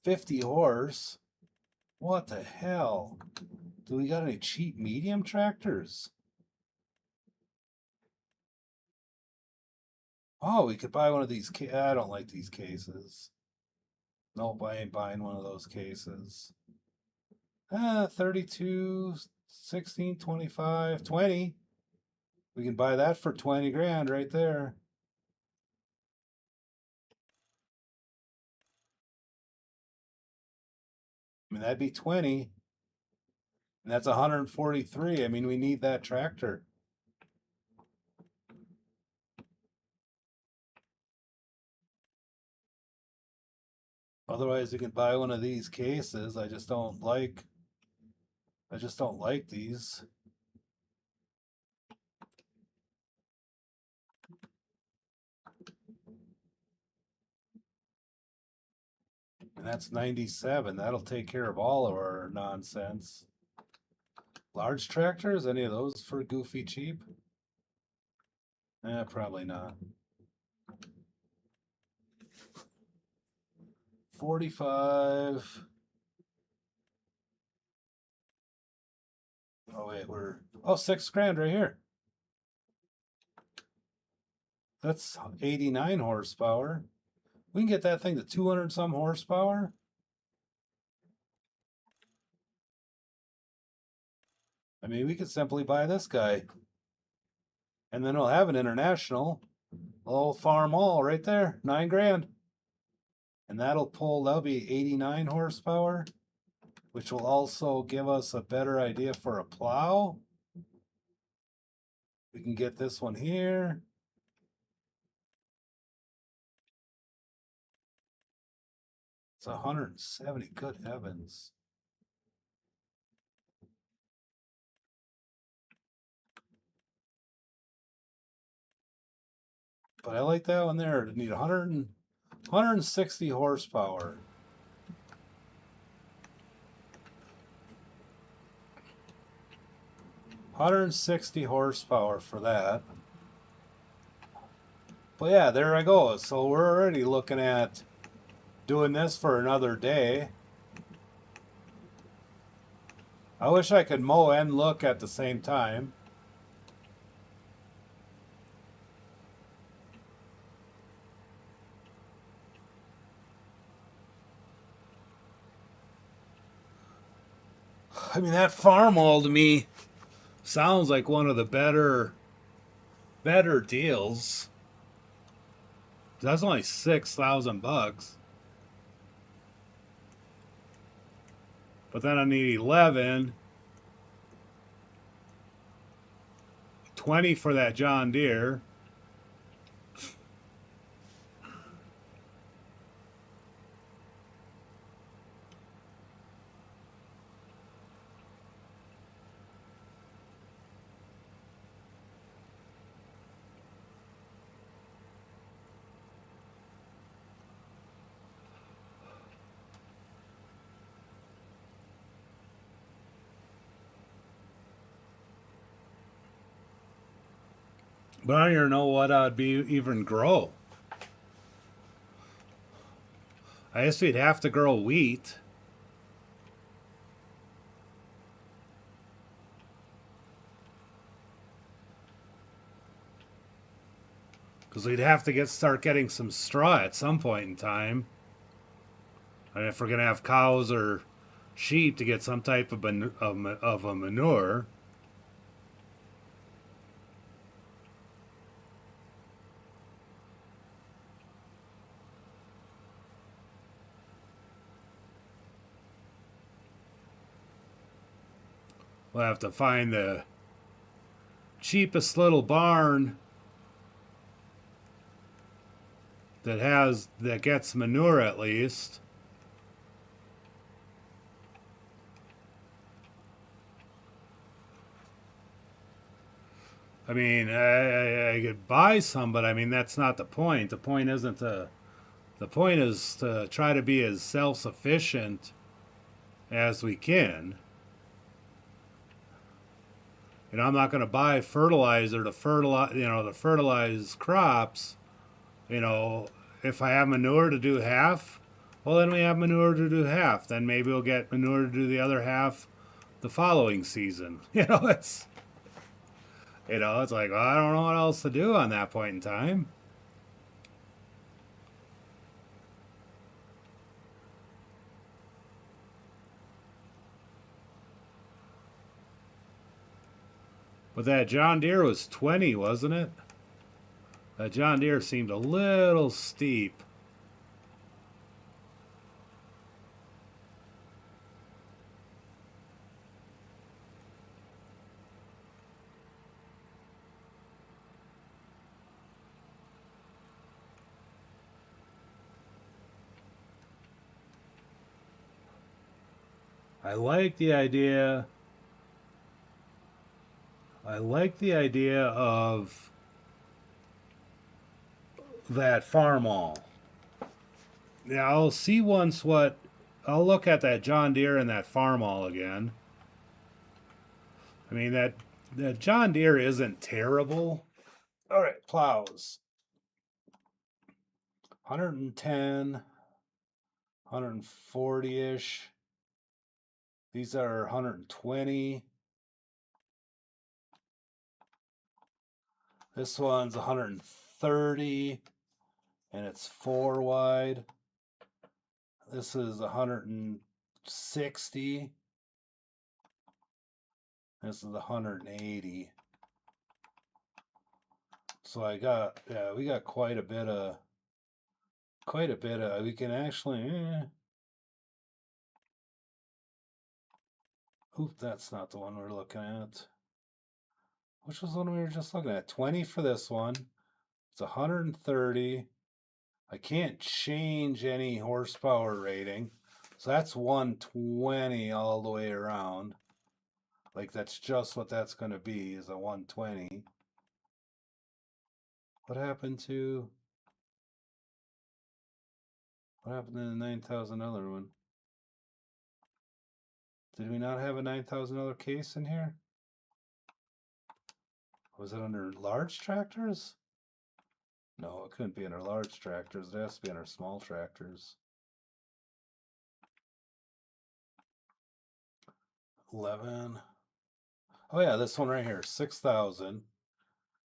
50 horse. What the hell? Do we got any cheap medium tractors? Oh, we could buy one of these. I don't like these cases. Nope, I ain't buying one of those cases. 32, 16, 25, 20. We can buy that for 20 grand right there. I mean, that'd be 20. And that's 143. I mean, we need that tractor. Otherwise, we can buy one of these cases. I just don't like these. And that's 97. That'll take care of all of our nonsense. Large tractors? Any of those for goofy cheap? Probably not. 45. Oh wait, 6 grand right here. That's 89 horsepower. We can get that thing to 200 some horsepower. I mean, we could simply buy this guy. And then we'll have an international. Old farm all right there, 9 grand. And that'll be 89 horsepower, which will also give us a better idea for a plow. We can get this one here. It's 170, good heavens. But I like that one there. It need 160 horsepower. $160 horsepower for that. But yeah, there I go. So we're already looking at doing this for another day. I wish I could mow and look at the same time. I mean, that farmall to me sounds like one of the better deals. That's only $6,000. But then I need 11, 20 for that John Deere. But I don't even know what I'd be even grow. I guess we'd have to grow wheat. Because we'd have to start getting some straw at some point in time. And if we're going to have cows or sheep to get some type of a manure. We'll have to find the cheapest little barn that gets manure at least. I mean, I could buy some, but I mean that's not the point. The point isn't to. The point is to try to be as self-sufficient as we can. You know, I'm not going to buy fertilizer to fertilize crops. You know, if I have manure to do half, well, then we have manure to do half. Then maybe we'll get manure to do the other half the following season. It's like, well, I don't know what else to do on that point in time. But that John Deere was 20, wasn't it? That John Deere seemed a little steep. I like the idea. I like the idea of that farm all. Yeah, I'll see once what. I'll look at that John Deere and that farm all again. I mean that John Deere isn't terrible. All right, plows. 110, 140-ish. These are 120. This one's 130 and it's 4 wide. This is 160. This is 180. So we got we can actually, oop, that's not the one we're looking at. Which was the one we were just looking at? 20 for this one. It's 130. I can't change any horsepower rating. So that's 120 all the way around. Like that's just what that's going to be is a 120. What happened to what happened to the $9,000 one? Did we not have a $9,000 case in here? Was it under large tractors? No, it couldn't be under large tractors. It has to be under small tractors. 11. Oh yeah, this one right here, 6,000.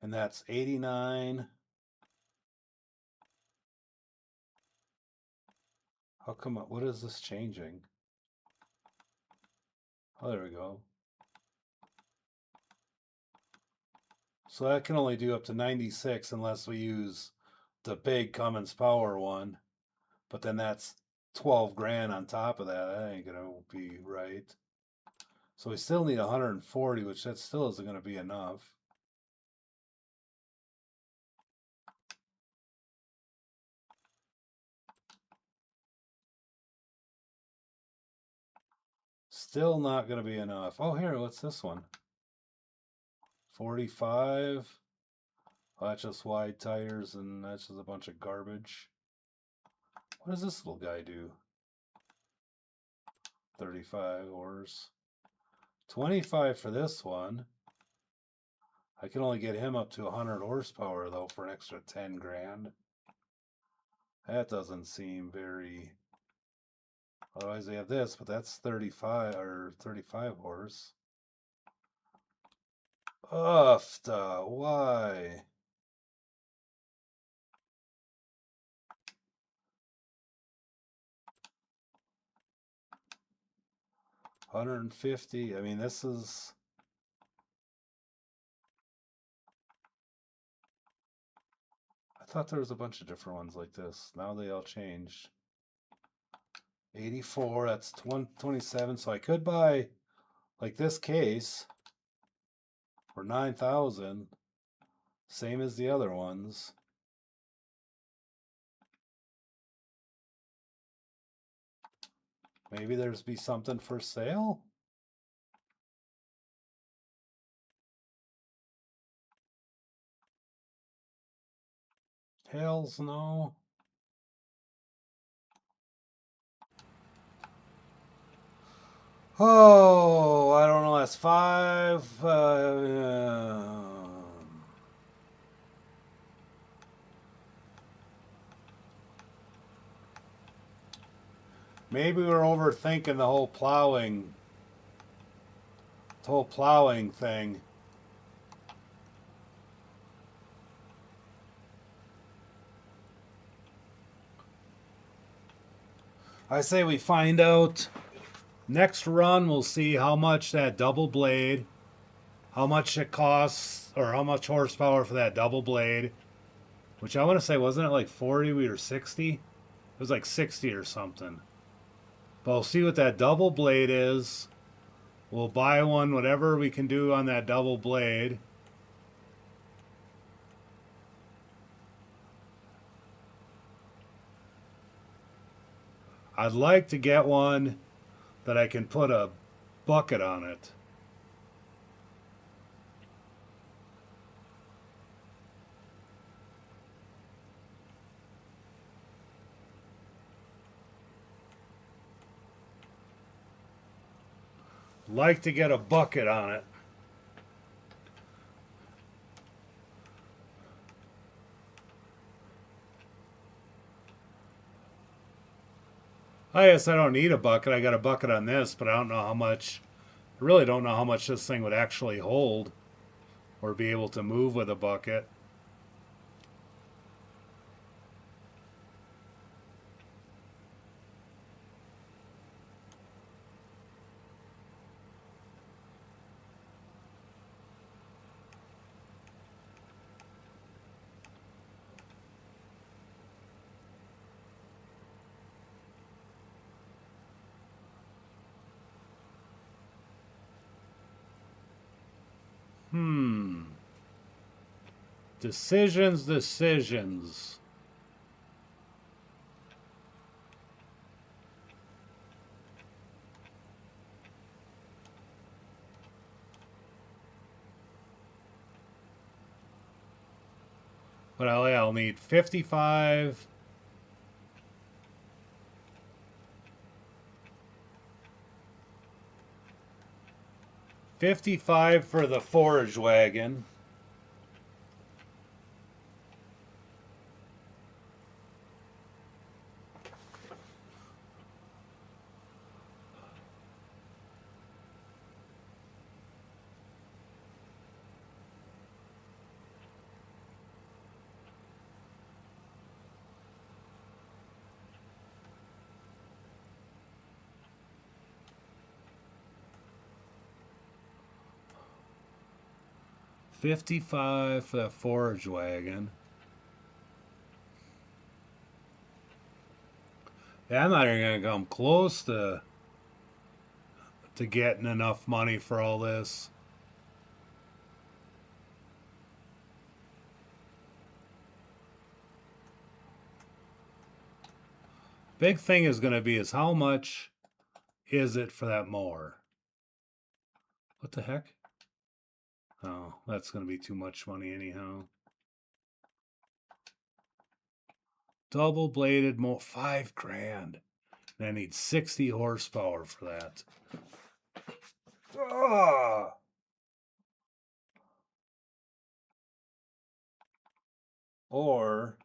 And that's 89. How come, what is this changing? Oh, there we go. So that can only do up to 96 unless we use the big Cummins Power one. But then that's 12 grand on top of that. That ain't gonna be right. So we still need 140, which that still isn't gonna be enough. Still not gonna be enough. Oh, here, what's this one? 45. Oh, that's just wide tires and that's just a bunch of garbage. What does this little guy do? 35 horse. 25 for this one. I can only get him up to 100 horsepower though for an extra 10 grand. That doesn't seem very. Otherwise, they have this, but that's 35 horse. Ufta, why? $150. I mean, this is. I thought there was a bunch of different ones like this. Now they all changed. 84. That's 127. So I could buy like this case for 9,000. Same as the other ones. Maybe there's be something for sale. Hells no. Oh, I don't know. That's 5. Maybe we're overthinking the whole plowing thing. I say we find out next run. We'll see how much that double blade, how much it costs, or how much horsepower for that double blade. Which I want to say, wasn't it like 40? We were 60. It was like 60 or something. But we'll see what that double blade is. We'll buy one, whatever we can do on that double blade. I'd like to get one that I can put a bucket on it. Like to get a bucket on it. I guess I don't need a bucket. I got a bucket on this, but I don't know how much. I really don't know how much this thing would actually hold or be able to move with a bucket. Decisions. But I'll need 55. $55 for the forage wagon. $55 for that forage wagon. Yeah, I'm not even gonna come close to getting enough money for all this. Big thing is gonna be is how much is it for that mower? What the heck? Oh, that's gonna be too much money anyhow. Double bladed mower, 5 grand. And I need 60 horsepower for that. Ah! or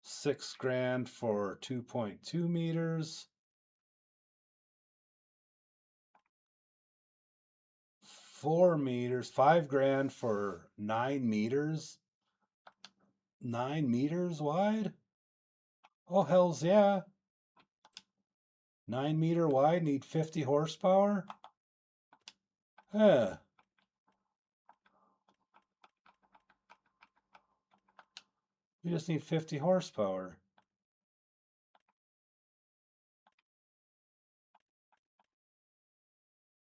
6 grand for 2.2 meters, 4 meters, 5 grand for 9 meters, 9 meters wide. Oh, hells yeah. 9 meter wide, need 50 horsepower. Yeah. We just need 50 horsepower.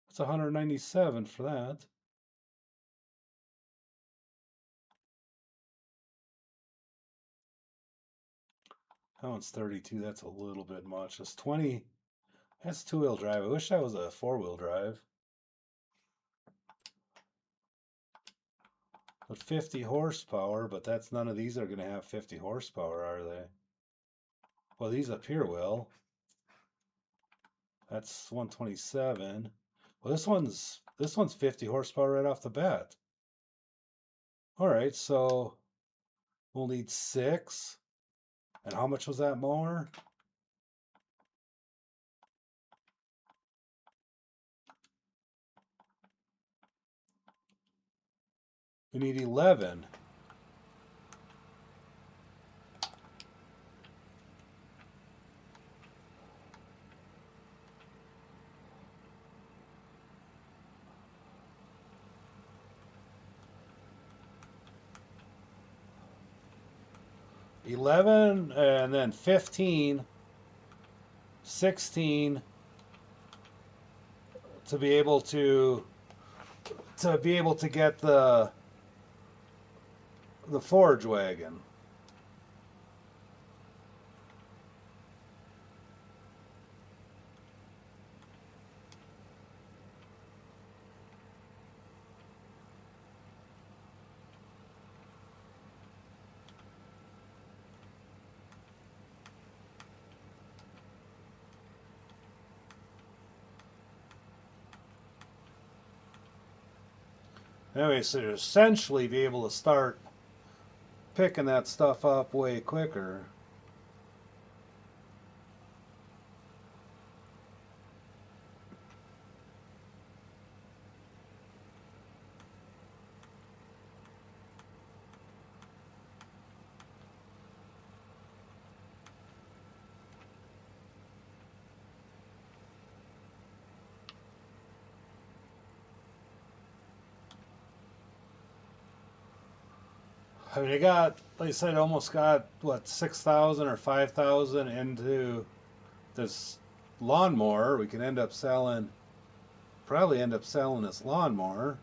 It's 197 for that. That one's 32. That's a little bit much. It's 20. That's two-wheel drive. I wish that was a four-wheel drive. But 50 horsepower, but that's none of these are going to have 50 horsepower, are they? Well, these up here will. That's 127. Well, this one's 50 horsepower right off the bat. All right, so we'll need 6. And how much was that mower? We need 11. And then 15, 16 to be able to get the forge wagon. Anyway, so to essentially be able to start picking that stuff up way quicker. I mean, like I said, almost got, what, 6,000 or 5,000 into this lawnmower. We can probably end up selling this lawnmower.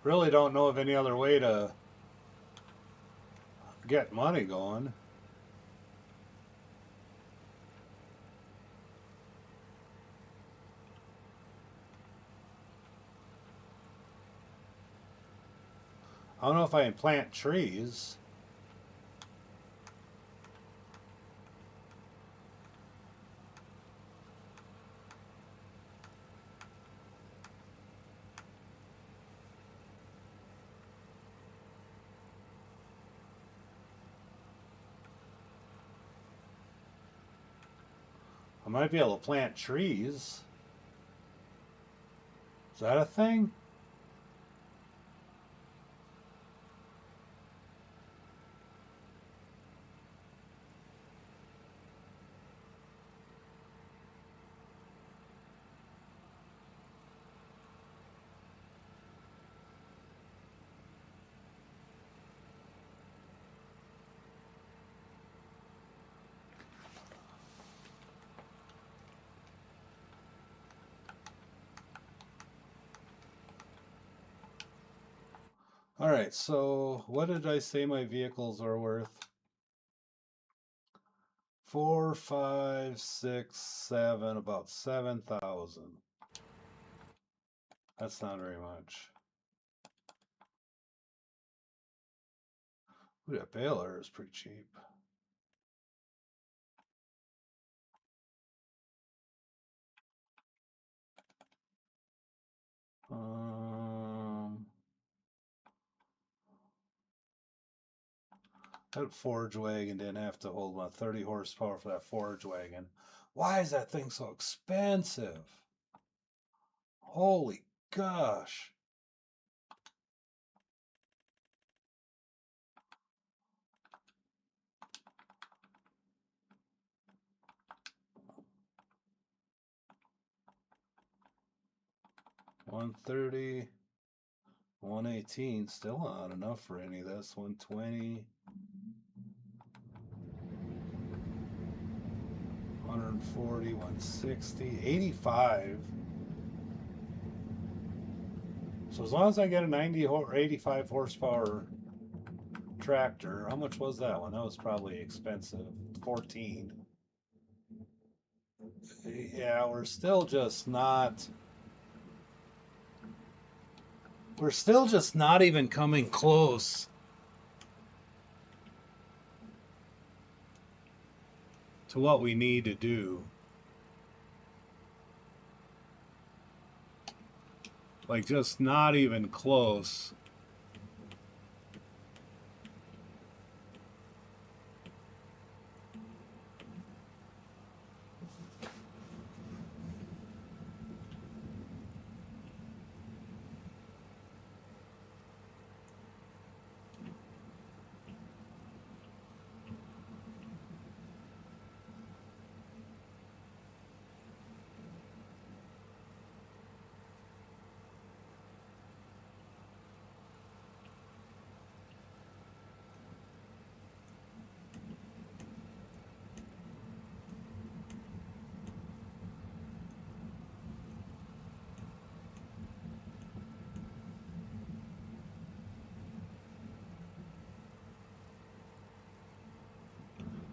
Really don't know of any other way to get money going. I don't know if I can plant trees. I might be able to plant trees. Is that a thing? All right, so what did I say my vehicles are worth? 4, 5, 6, 7, about 7,000. That's not very much. Ooh, that baler is pretty cheap. That forage wagon didn't have to hold about 30 horsepower for that forage wagon. Why is that thing so expensive? Holy gosh. $130, $118, still not enough for any of this. $120, $140, $160, $85. So as long as I get a 90 or 85 horsepower tractor, how much was that one? That was probably expensive. 14. Yeah, we're still just not even coming close to what we need to do. Like, just not even close.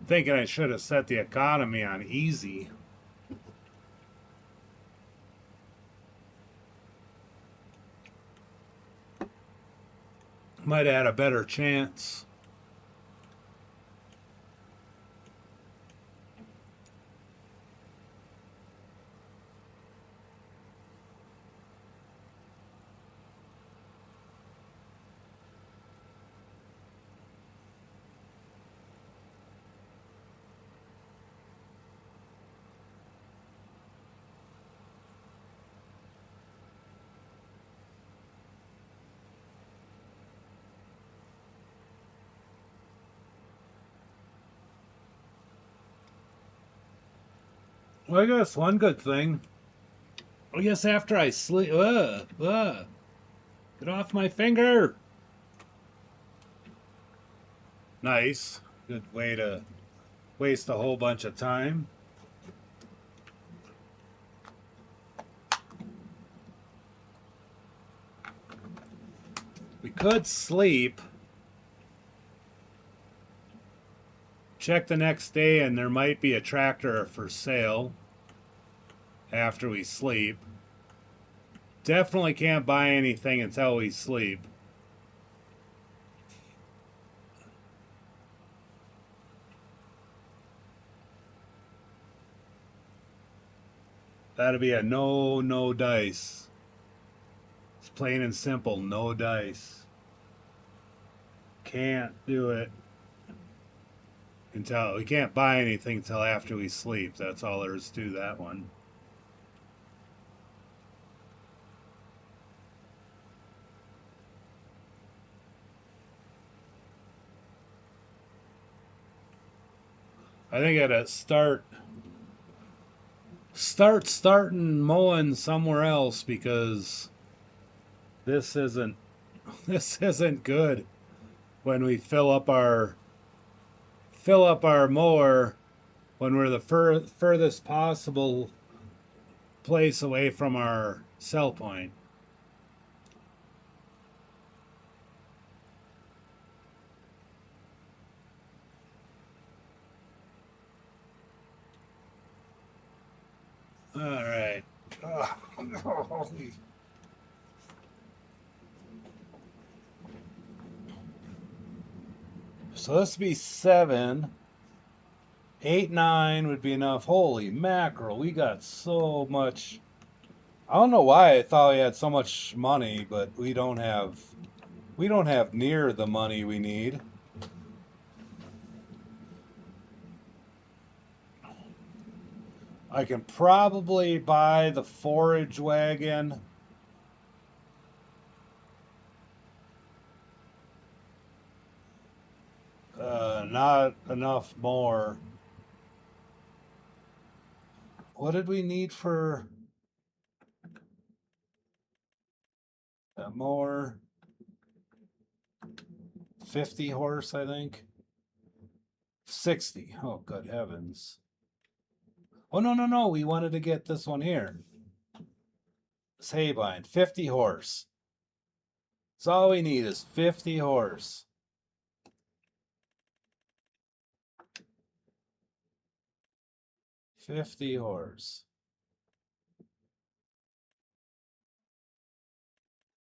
Thinking I should have set the economy on easy. Might have had a better chance. Well, I guess one good thing. I guess after I sleep, get off my finger. Nice. Good way to waste a whole bunch of time. We could sleep. Check the next day and there might be a tractor for sale after we sleep. Definitely can't buy anything until we sleep. That'll be a no dice. It's plain and simple, no dice. Can't do it until we can't buy anything until after we sleep. That's all there is to that one. I think I gotta starting mowing somewhere else because this isn't good when we fill up our mower when we're the furthest possible place away from our cell point. All right. So this would be 7. 8, 9 would be enough. Holy mackerel, we got so much. I don't know why I thought we had so much money, but we don't have near the money we need. I can probably buy the forage wagon. Not enough more. What did we need for that mower? 50 horse, I think. 60. Oh, good heavens. Oh, no, no, no. We wanted to get this one here. This haybind. 50 horse. That's all we need is 50 horse. $50 horse.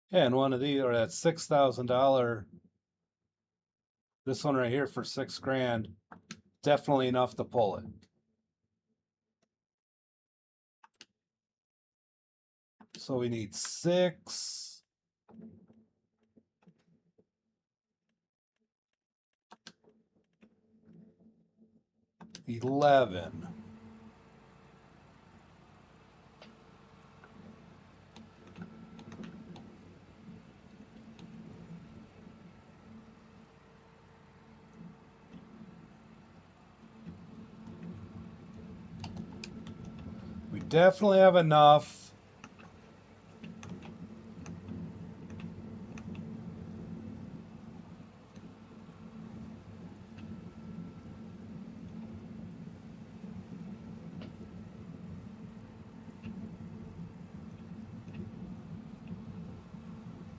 Yeah, and one of these, or that $6,000. This one right here for $6,000. Definitely enough to pull it. So we need 6. 11. We definitely have enough.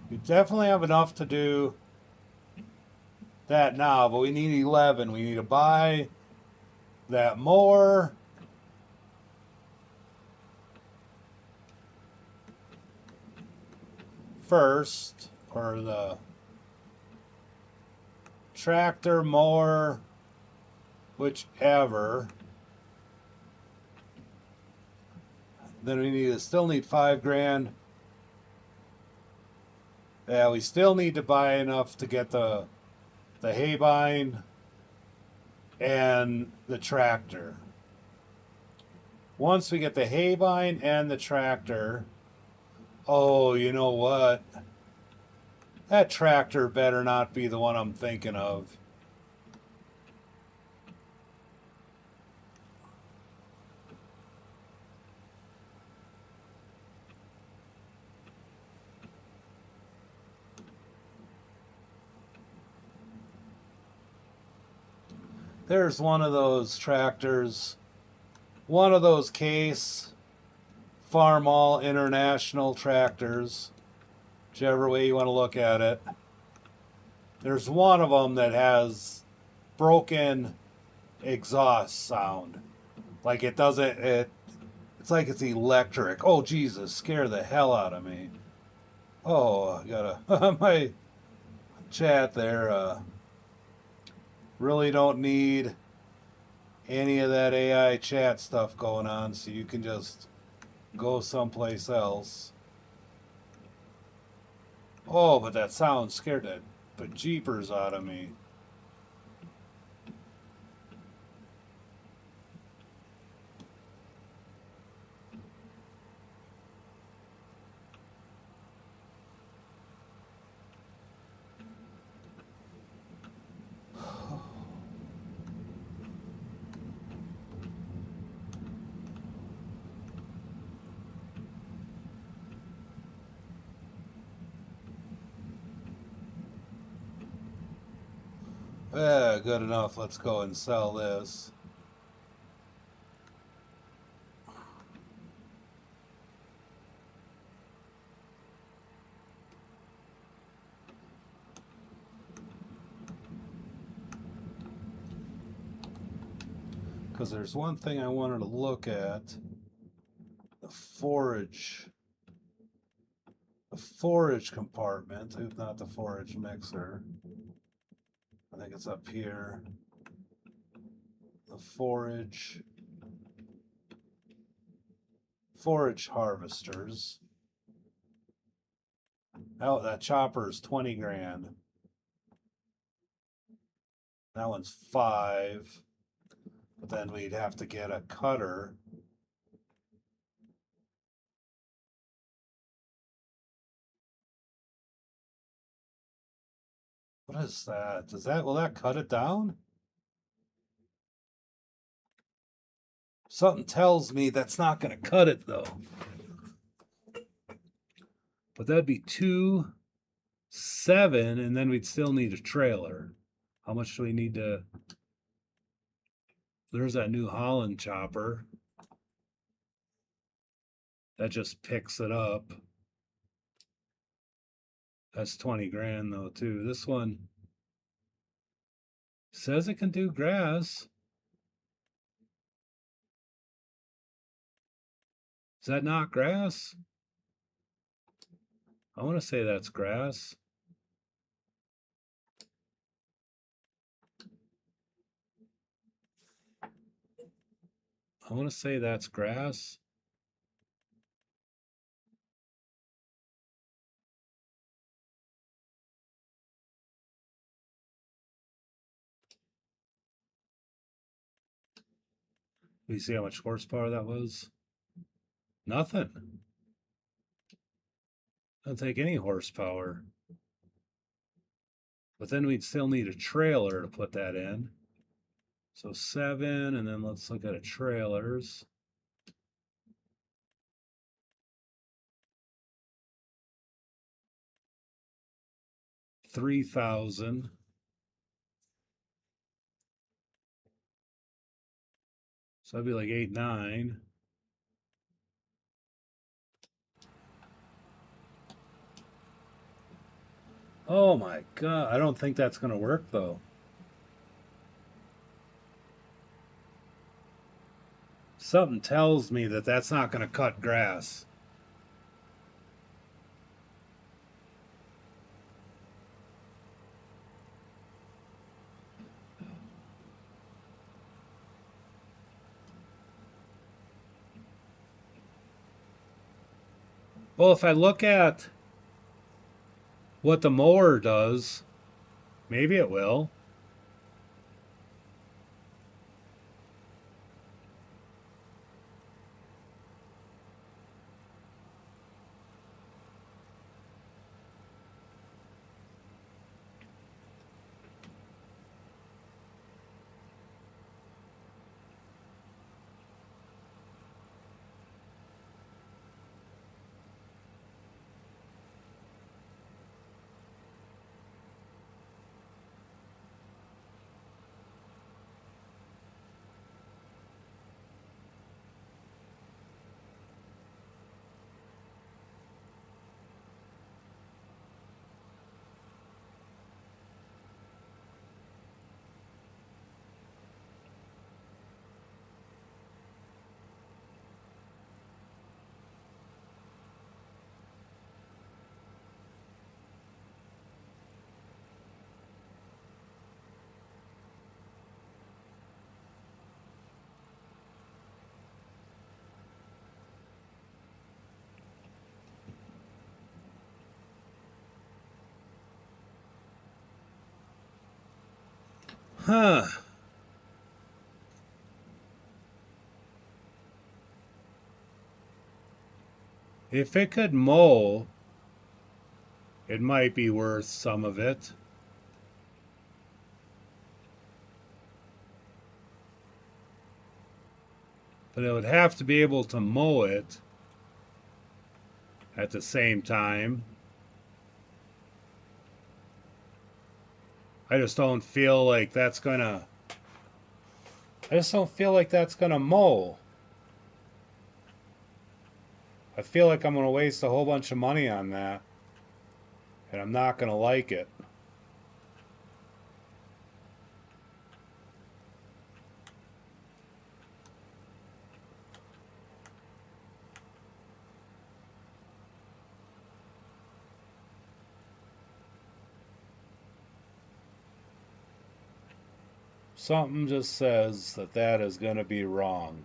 We definitely have enough to do that now, but we need 11. We need to buy that mower. First, or the tractor, mower, whichever. Then we still need $5,000. Yeah, we still need to buy enough to get the haybind and the tractor. Once we get the haybind and the tractor, oh, you know what? That tractor better not be the one I'm thinking of. There's one of those tractors, one of those Case Farm All International tractors, whichever way you want to look at it. There's one of them that has broken exhaust sound. Like it doesn't, it's like it's electric. Oh, Jesus, scare the hell out of me. Oh, I gotta, my chat there, really don't need any of that AI chat stuff going on, so you can just go someplace else. Oh, but that sound scared the bejeepers out of me. Good enough. Let's go and sell this. Because there's one thing I wanted to look at. the forage compartment, if not the forage mixer. I think it's up here. The forage harvesters. Oh, that chopper's 20 grand. That one's 5. But then we'd have to get a cutter. What is that? Will that cut it down? Something tells me that's not going to cut it though. But that'd be 2, 7, and then we'd still need a trailer. How much do we need to? There's that New Holland chopper. That just picks it up. That's 20 grand though too. This one says it can do grass. Is that not grass? I want to say that's grass. I want to say that's grass. You see how much horsepower that was? Nothing. Doesn't take any horsepower. But then we'd still need a trailer to put that in. So 7, and then let's look at a trailers. $3,000. So that'd be like 8, 9. Oh my God, I don't think that's gonna work though. Something tells me that that's not gonna cut grass. Well, if I look at what the mower does, maybe it will. Huh. If it could mow, it might be worth some of it. But it would have to be able to mow it at the same time. I just don't feel like that's gonna. I just don't feel like that's gonna mow. I feel like I'm gonna waste a whole bunch of money on that, and I'm not gonna like it. Something just says that that is going to be wrong.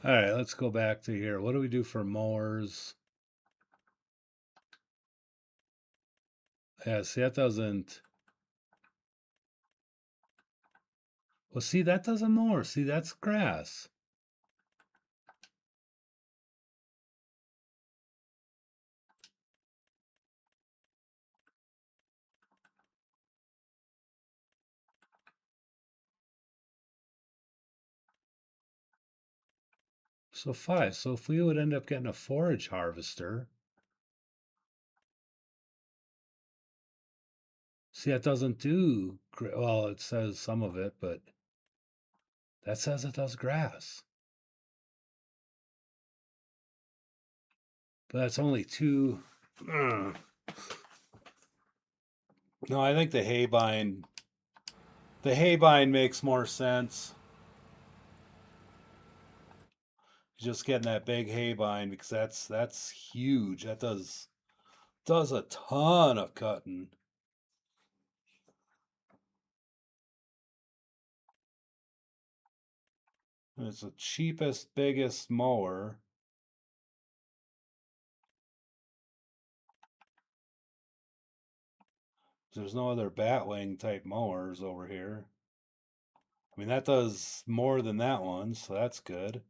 All right, let's go back to here. What do we do for mowers? Yeah, see, that doesn't. Well, see, that doesn't mower. See, that's grass. So 5. So if we would end up getting a forage harvester, see, that doesn't do. Well, it says some of it, but that says it does grass. But that's only 2. No, I think the haybind. The haybind makes more sense. Just getting that big haybind because that's huge. That does a ton of cutting. And it's the cheapest, biggest mower. There's no other batwing type mowers over here. I mean, that does more than that one, so that's good.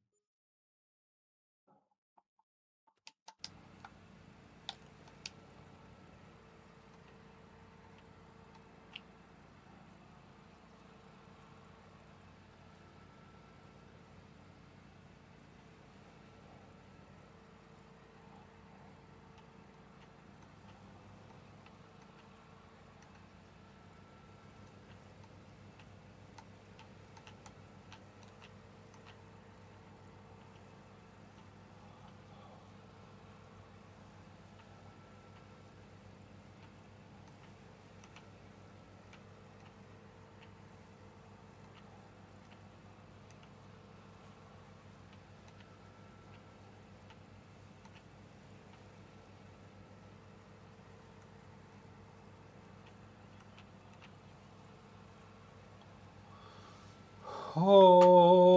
Oh,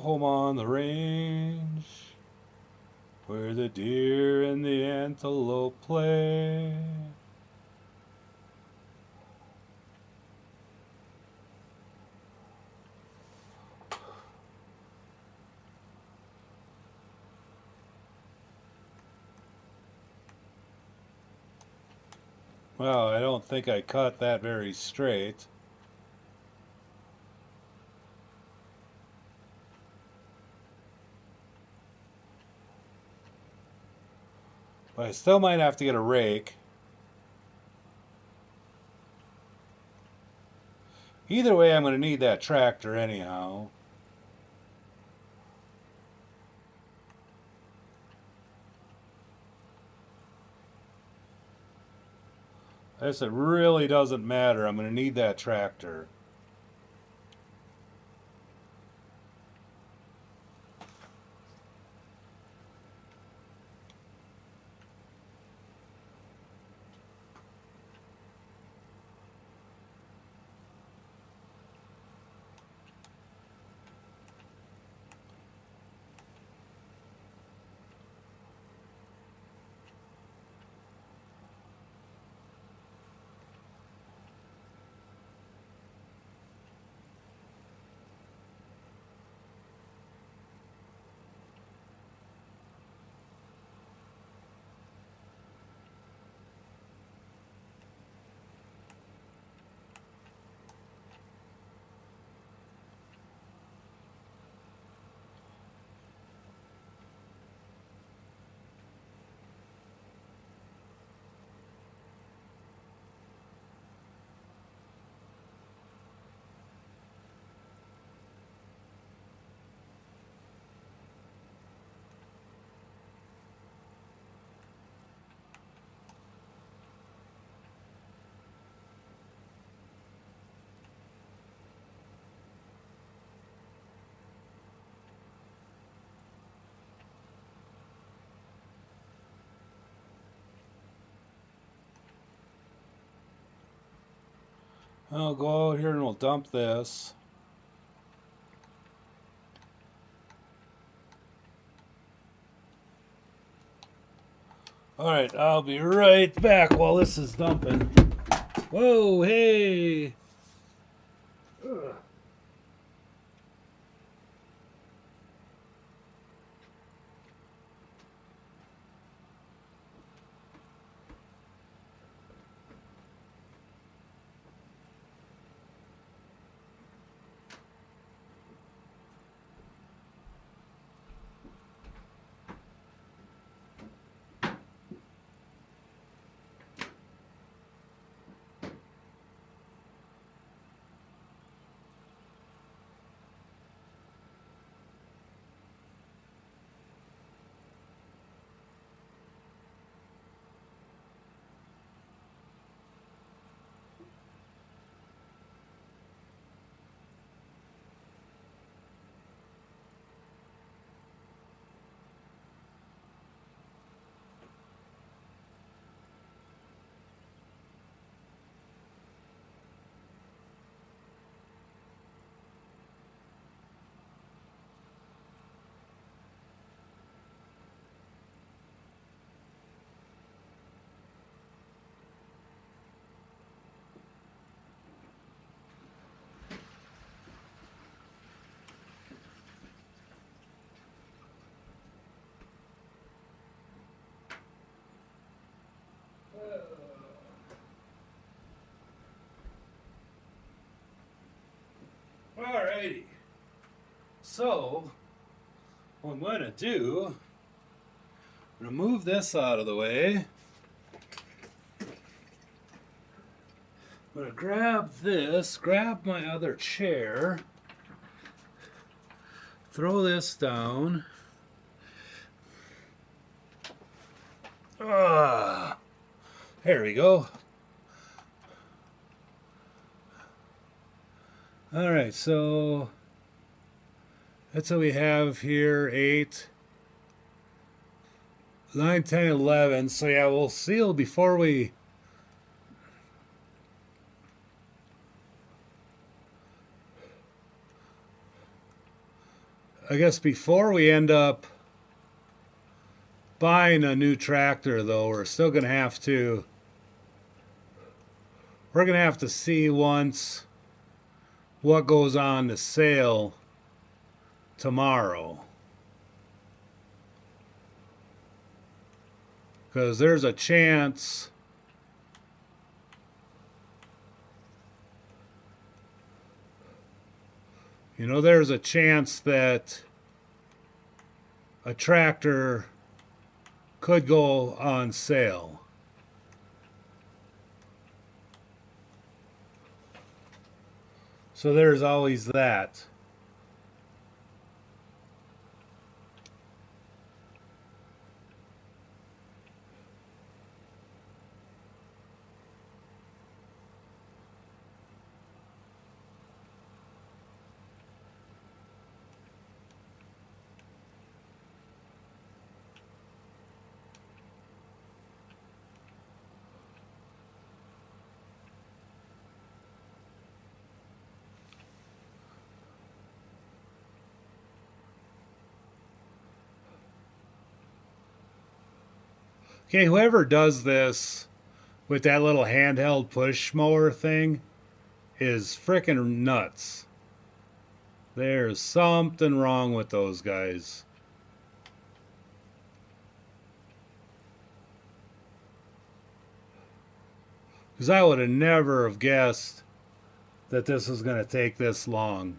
home on the range, where the deer and the antelope play. Well, I don't think I cut that very straight. But I still might have to get a rake. Either way, I'm going to need that tractor anyhow. I guess it really doesn't matter. I'm going to need that tractor. I'll go out here and we'll dump this. Alright, I'll be right back while this is dumping. Whoa, hey! Ugh. Alrighty. So, what I'm going to do, I'm going to move this out of the way. I'm going to grab this, grab my other chair, throw this down. There we go. Alright, so that's what we have here, 8, 9, 10, 11. So yeah, we'll seal before we... I guess before we end up buying a new tractor, though, we're still going to have to... We're going to have to see once what goes on the sale tomorrow. Because there's a chance there's a chance that a tractor could go on sale. So there's always that. Okay, whoever does this with that little handheld push mower thing is freaking nuts. There's something wrong with those guys. Because I would have never have guessed that this was going to take this long.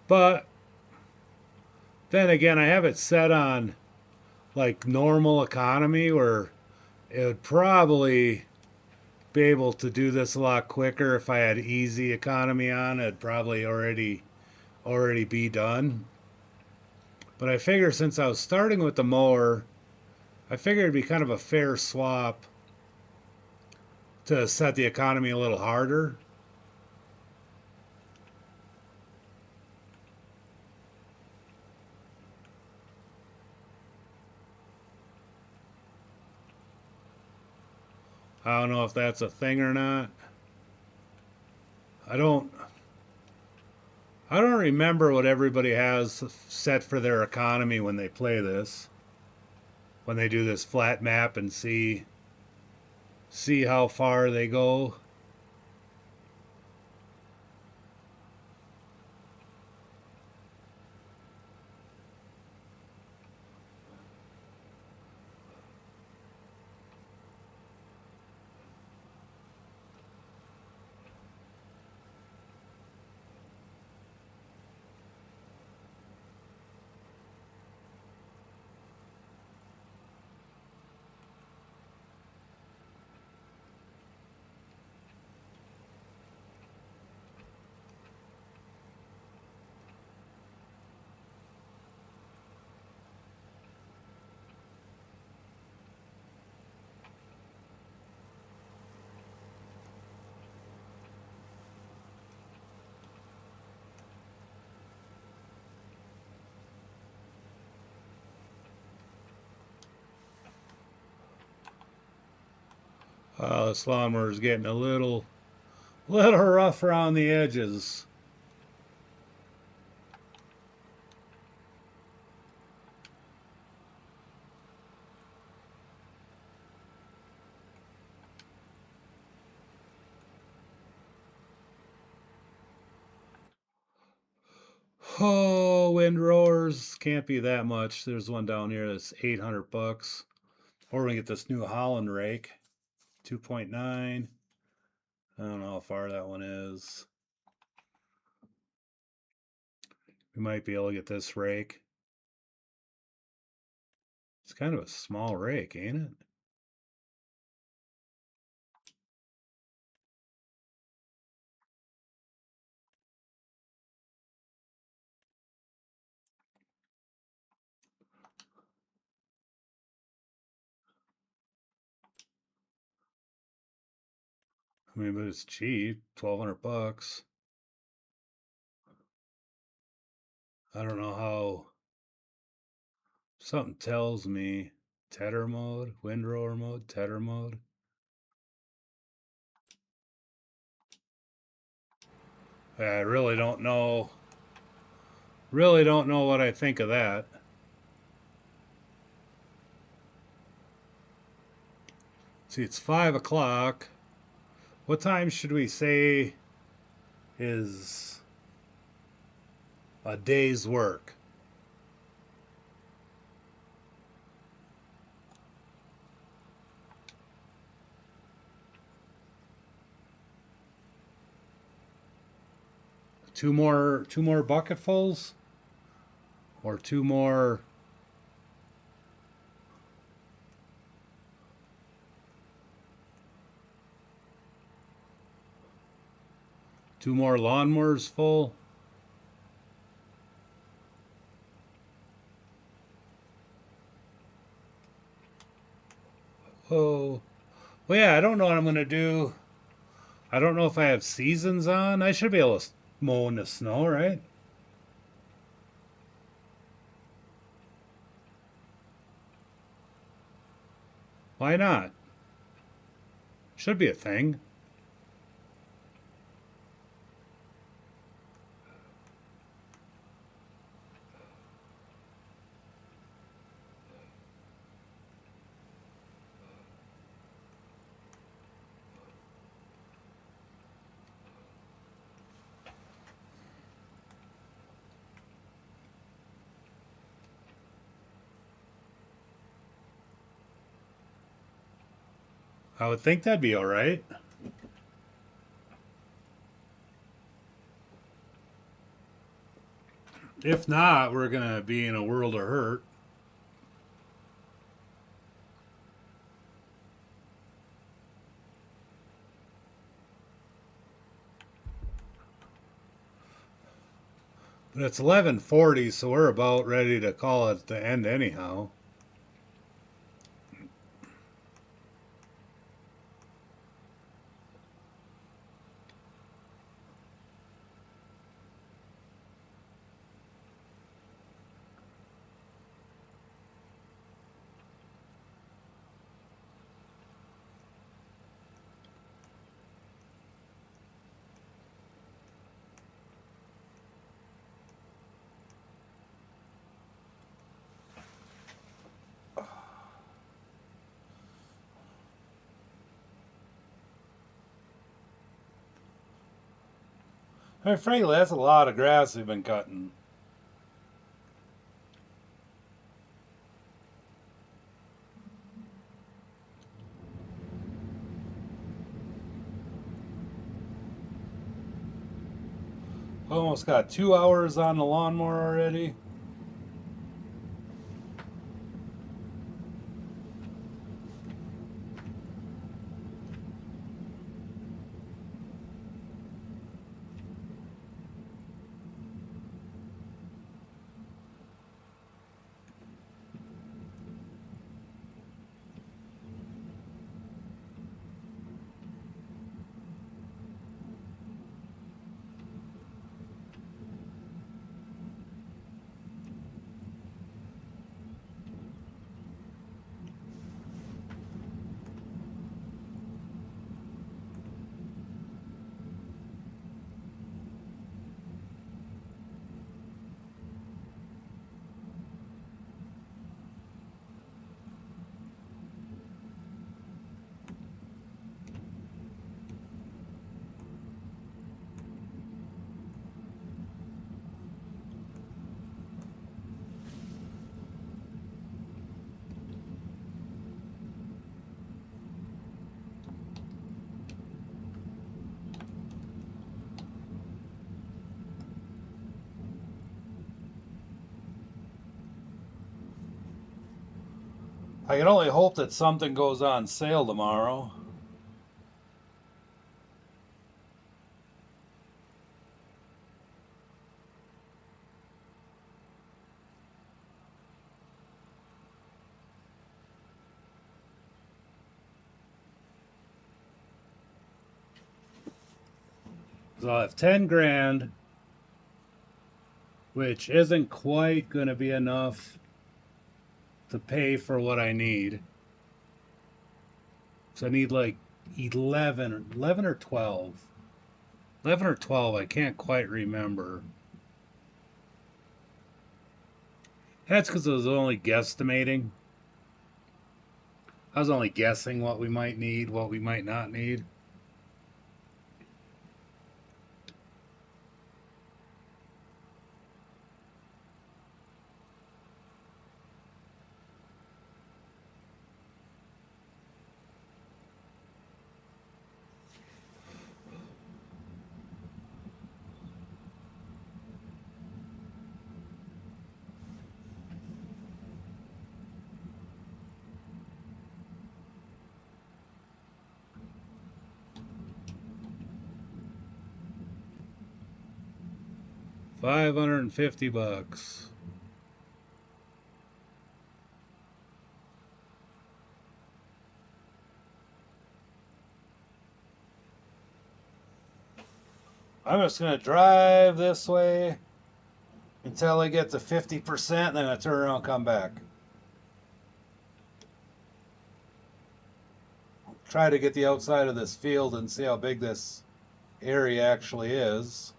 But then again, I have it set on like normal economy where it would probably be able to do this a lot quicker. If I had easy economy on, it'd probably already be done. But I figure since I was starting with the mower, I figured it'd be kind of a fair swap to set the economy a little harder. I don't know if that's a thing or not. I don't I don't remember what everybody has set for their economy when they play this. When they do this flat map and see how far they go. This lawnmower is getting a little rough around the edges. Oh, windrowers can't be that much. There's one down here that's $800. Or we get this New Holland rake, 2.9. I don't know how far that one is. We might be able to get this rake. It's kind of a small rake, ain't it? I mean, but it's cheap, $1,200. I don't know how. Something tells me tether mode, windrower mode, tether mode. I really don't know. Really don't know what I think of that. See, it's 5 o'clock. What time should we say is a day's work? Two more bucketfuls? Or two more lawnmowers full? Oh. Well, yeah, I don't know what I'm going to do. I don't know if I have seasons on. I should be able to mow in the snow, right? Why not? Should be a thing. I would think that'd be all right. If not, we're going to be in a world of hurt. But it's 11:40, so we're about ready to call it the end anyhow. I mean, frankly, that's a lot of grass we've been cutting. Almost got 2 hours on the lawnmower already. I can only hope that something goes on sale tomorrow. So I'll have 10 grand, which isn't quite going to be enough to pay for what I need. So I need like 11 or 12. 11 or 12, I can't quite remember. That's because I was only guesstimating. I was only guessing what we might need, what we might not need. $550. I'm just gonna drive this way until I get to 50%, then I turn around and come back. Try to get the outside of this field and see how big this area actually is.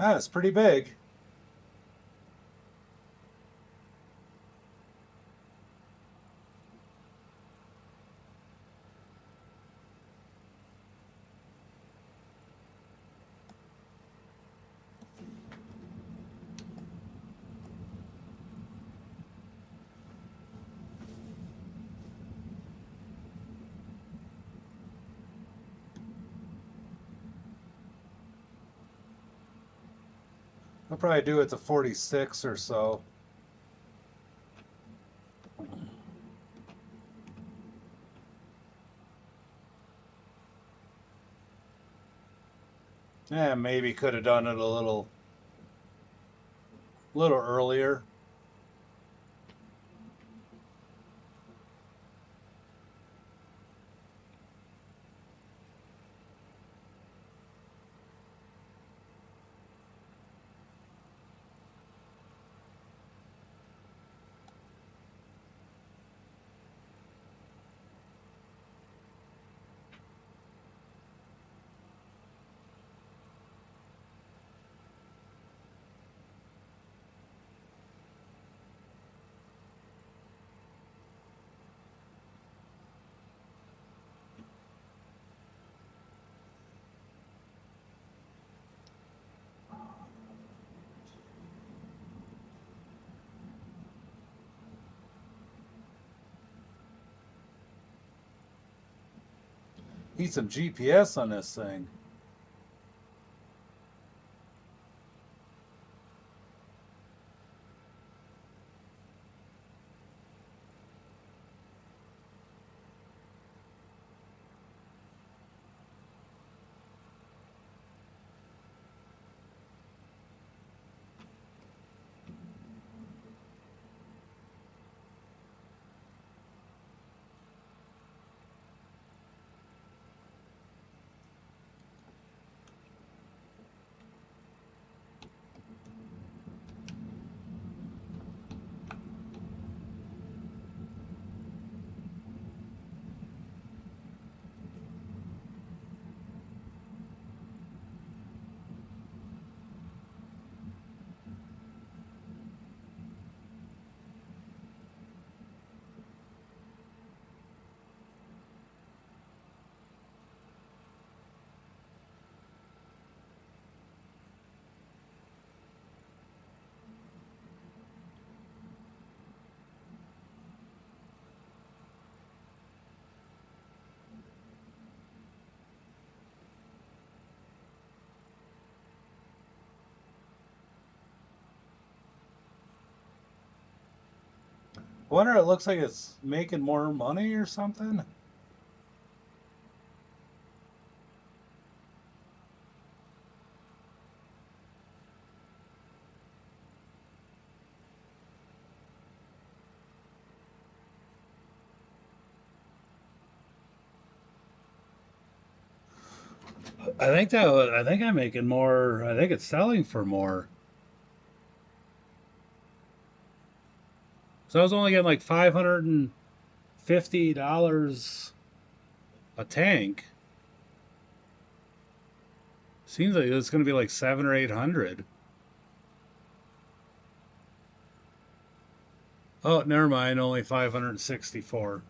Ah, it's pretty big. I'll probably do it to 46 or so. Yeah, maybe could have done it a little earlier. Need some GPS on this thing. I wonder, it looks like it's making more money or something. I think I'm making more. I think it's selling for more. So I was only getting like $550 a tank. Seems like it's going to be like 700 or 800. Oh, never mind. Only 564.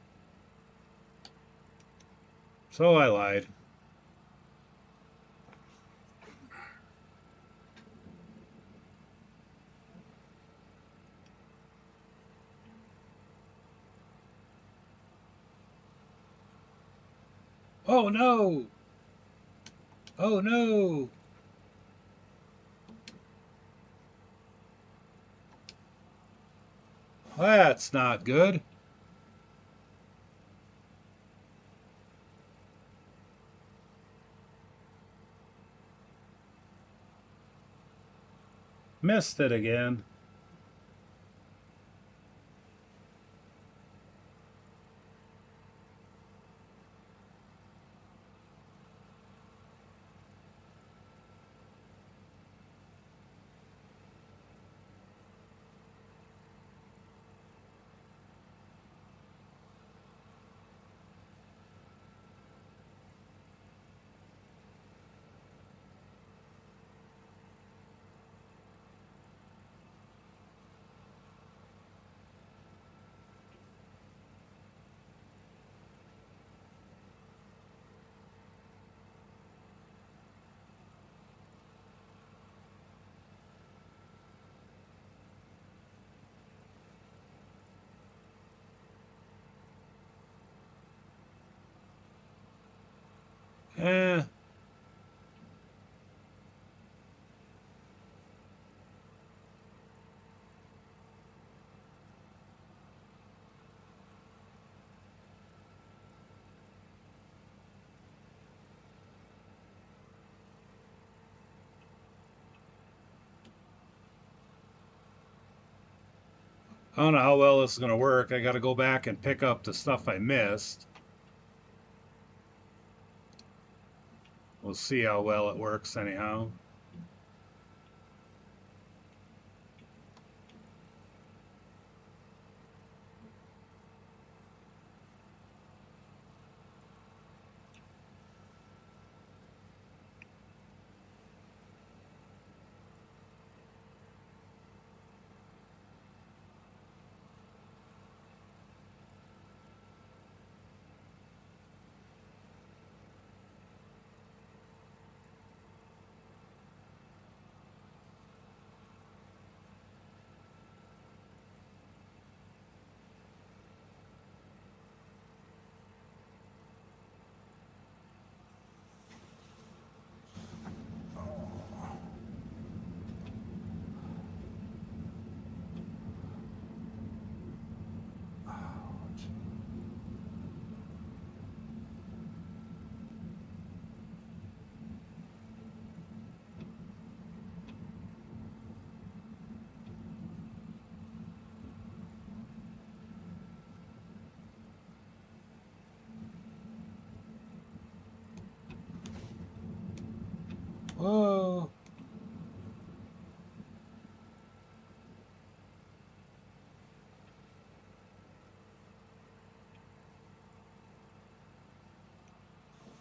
So I lied. Oh no! Oh no! That's not good. Missed it again. Eh. I don't know how well this is going to work. I got to go back and pick up the stuff I missed. We'll see how well it works anyhow.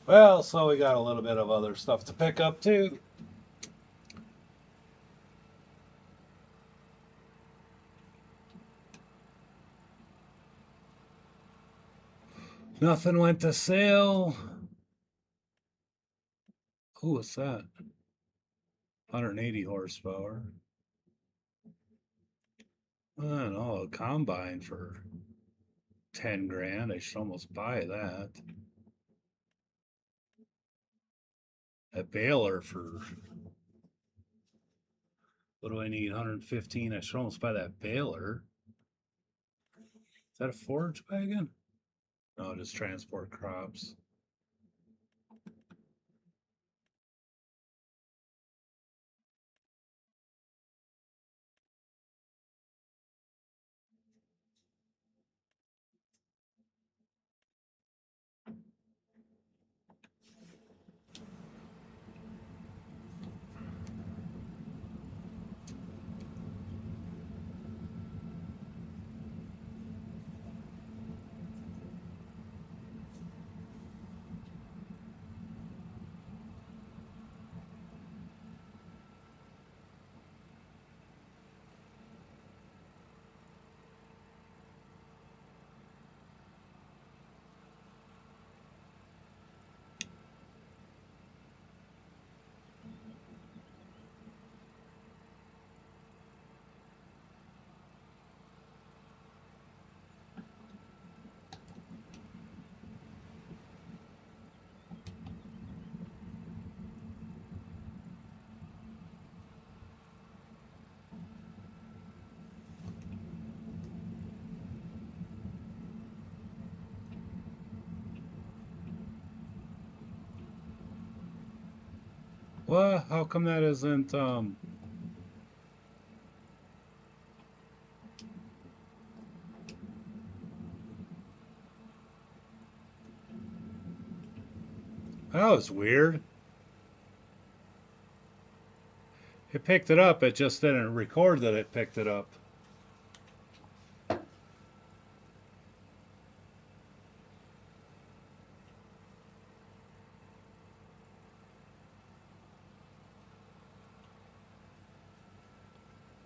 Well, so we got a little bit of other stuff to pick up too. Nothing went to sale. Who was that? 180 horsepower. I don't know, a combine for 10 grand. I should almost buy that. A baler for, what do I need? 115. I should almost buy that baler. Is that a forage wagon? No, just transport crops. What? How come that isn't, that was weird. It picked it up, it just didn't record that it picked it up.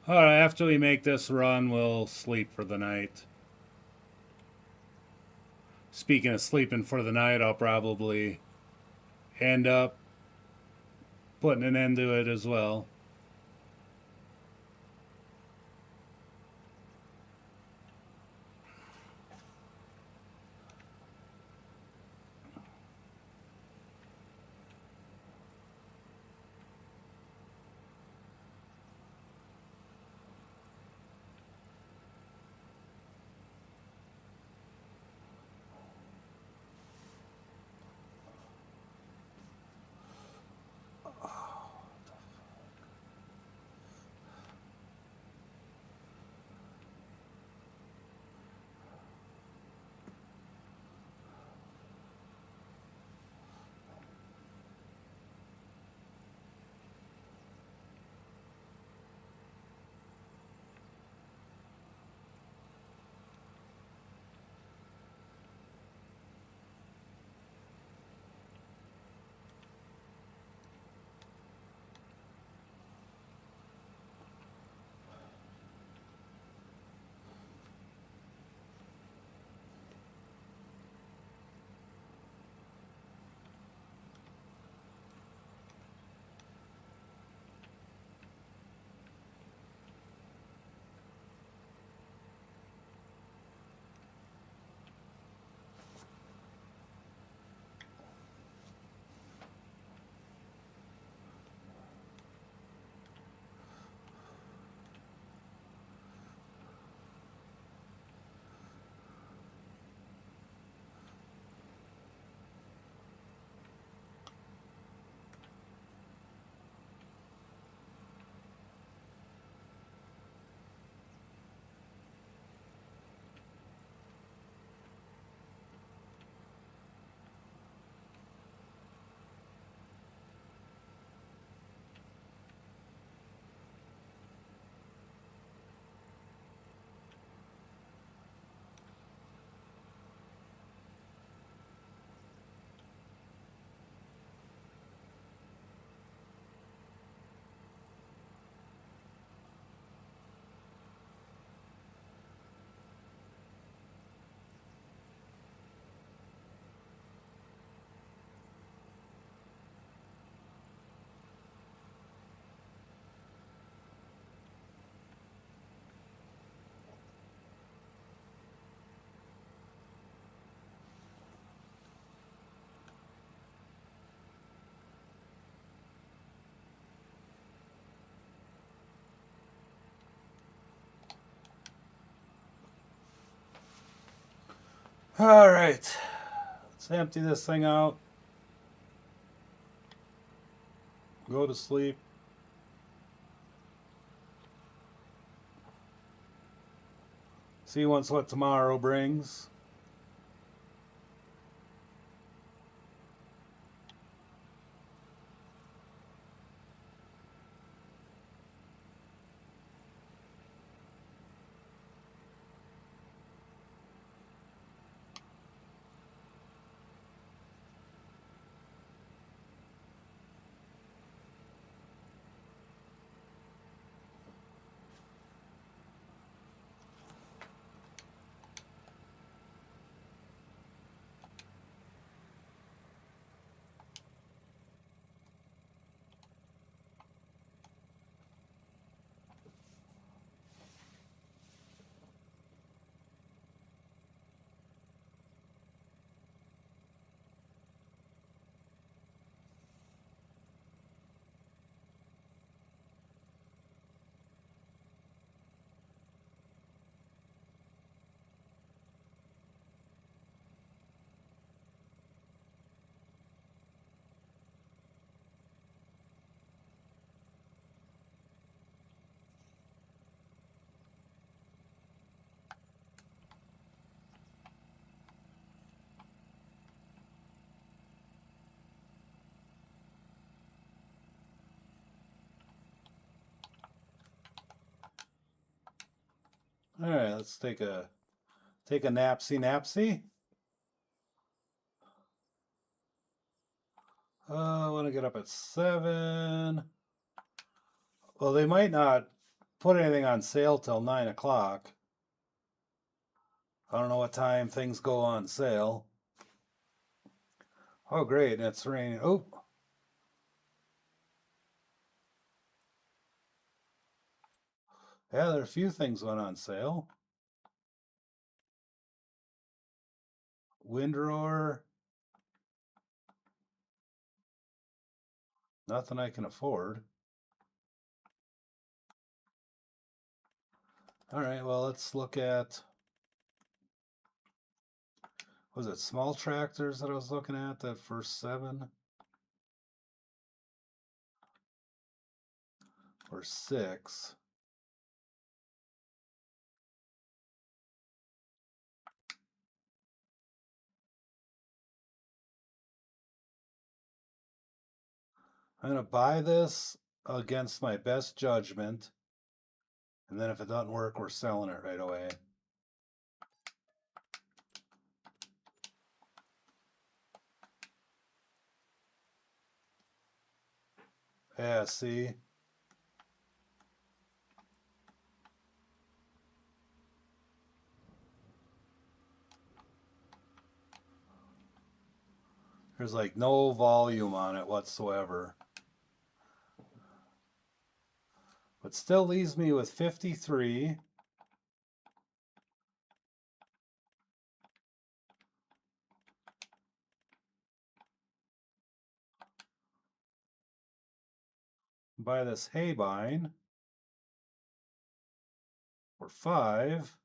Alright, after we make this run, we'll sleep for the night. Speaking of sleeping for the night, I'll probably end up putting an end to it as well. All right, let's empty this thing out. Go to sleep. See what tomorrow brings. All right, let's take a napsy. I want to get up at 7. Well, they might not put anything on sale till 9 o'clock. I don't know what time things go on sale. Oh, great, and it's raining. Oh, yeah, there are a few things went on sale. Windrower, nothing I can afford. All right, well, let's look at, was it small tractors that I was looking at, that first 7? Or 6? I'm going to buy this against my best judgment, and then if it doesn't work, we're selling it right away. Yeah, see? There's like no volume on it whatsoever. But still leaves me with 53. Buy this haybine for 5.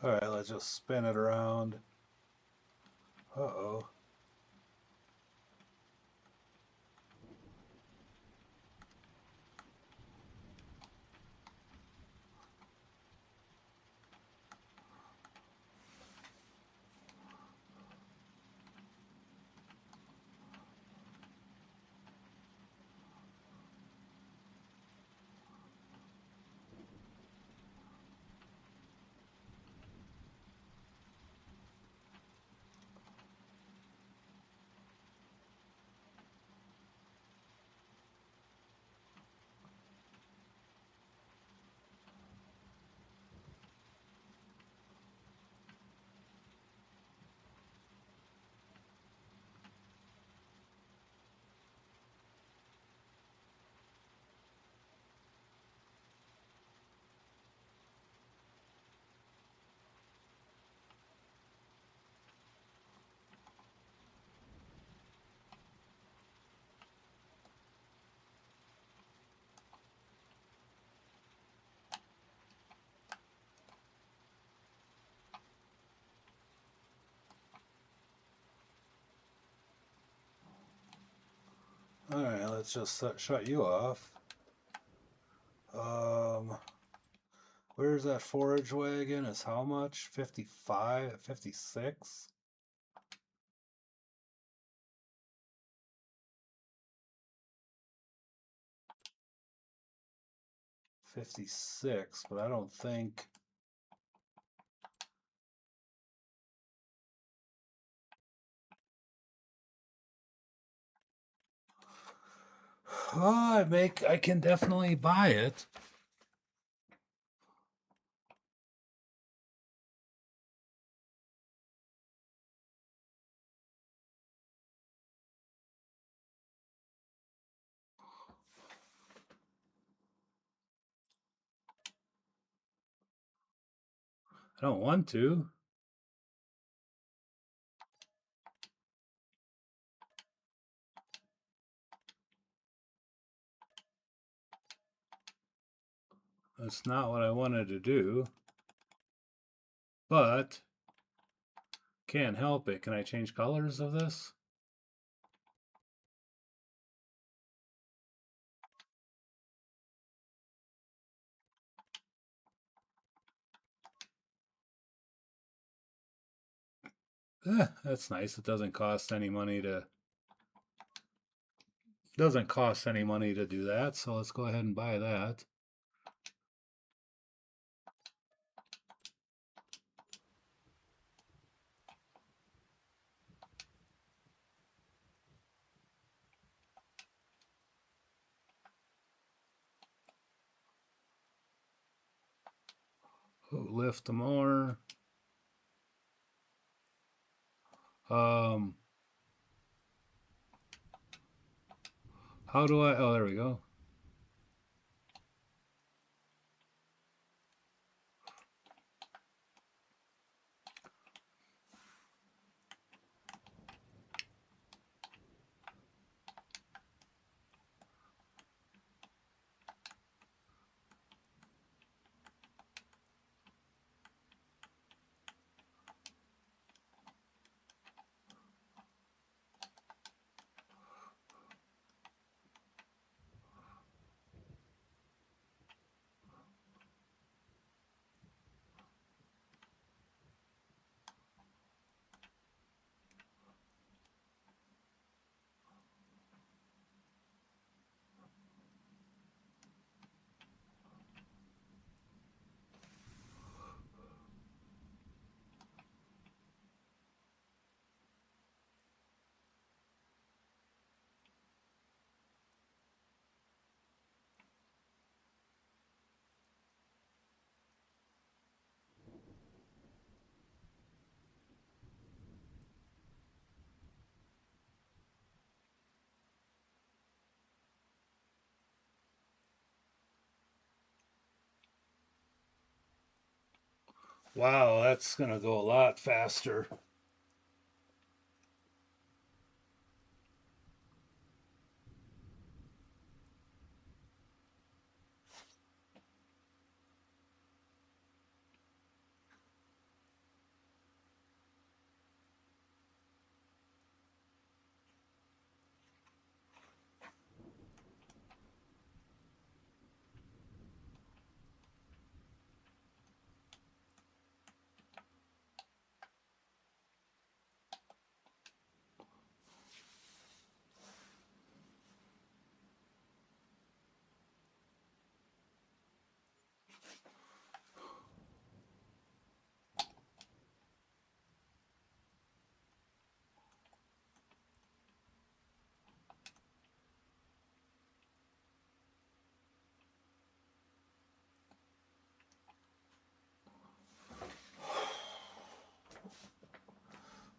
All right, let's just spin it around. Uh-oh. All right, let's just shut you off. Where's that forage wagon? Is how much? 55, 56? 56, but I don't think. Oh, I can definitely buy it. I don't want to. That's not what I wanted to do. But can't help it. Can I change colors of this? That's nice. It doesn't cost any money to do that. So let's go ahead and buy that. Lift the mower. How do I? Oh, there we go. Wow, that's gonna go a lot faster.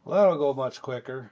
Well, that'll go much quicker.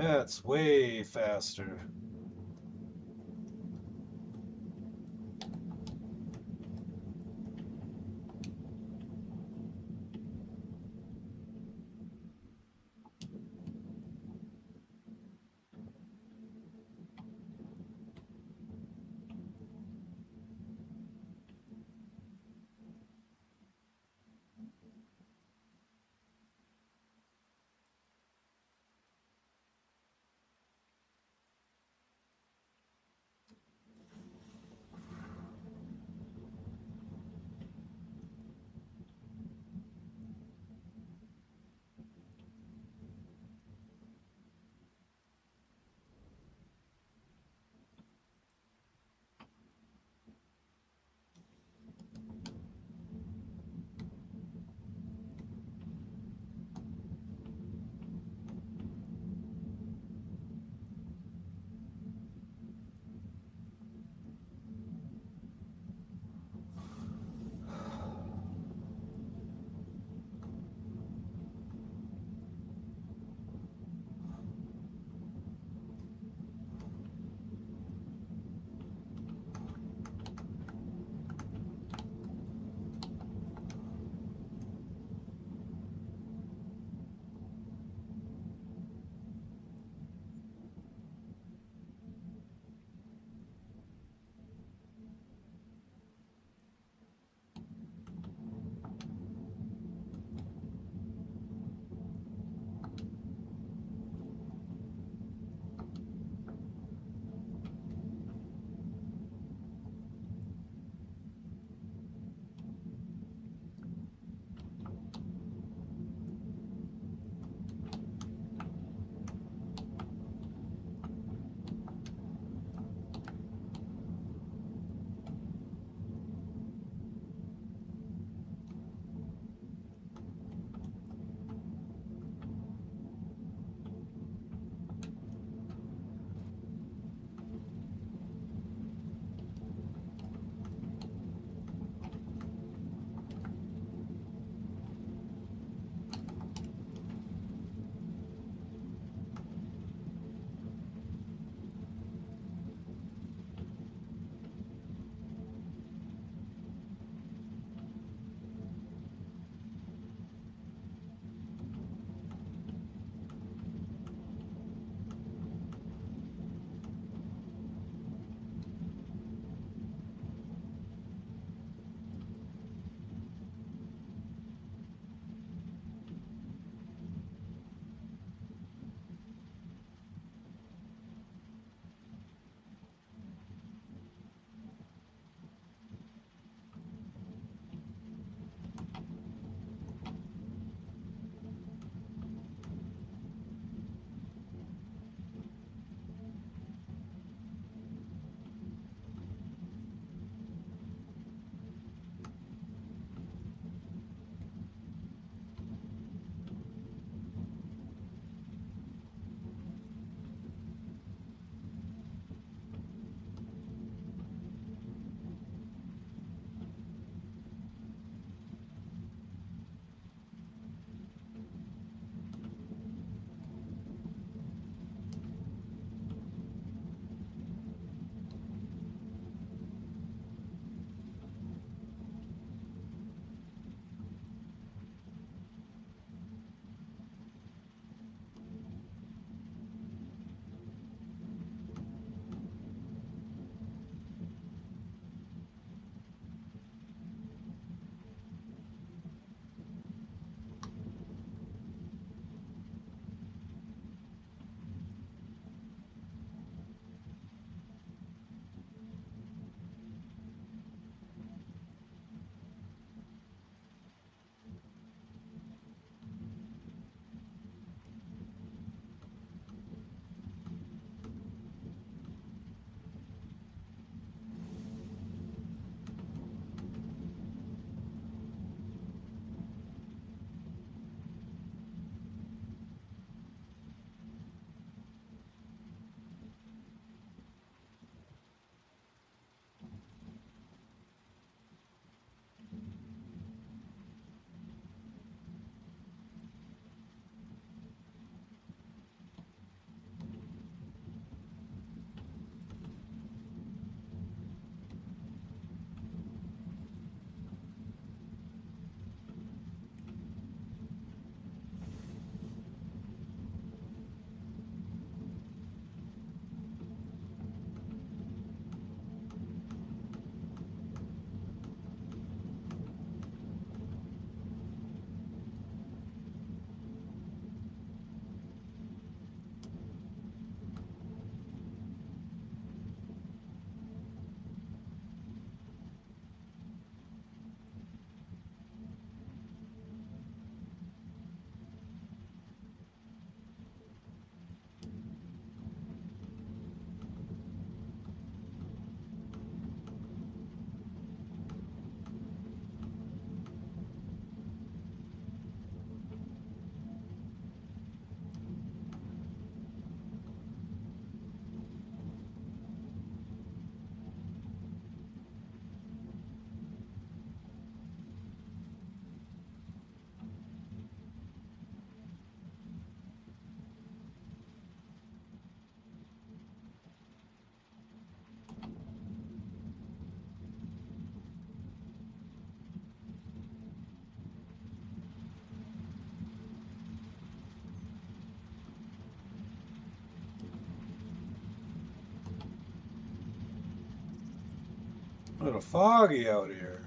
That's way faster. A little foggy out here.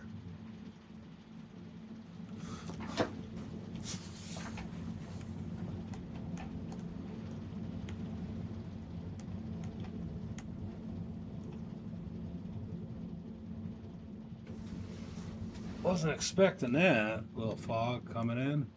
Wasn't expecting that. Little fog coming in.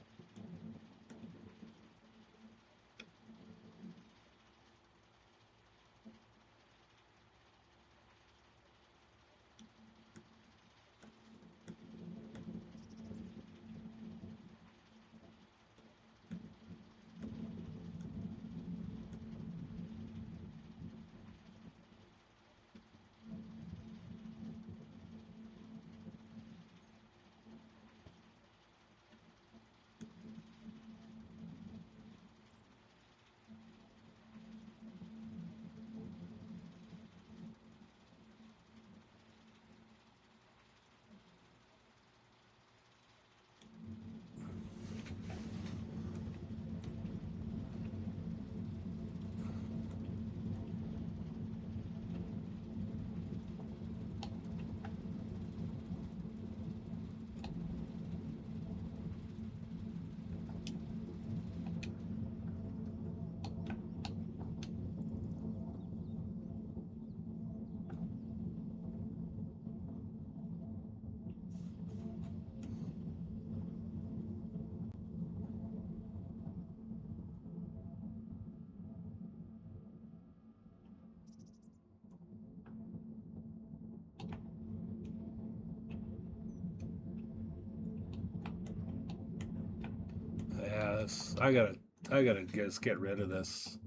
Yeah, I gotta just get rid of this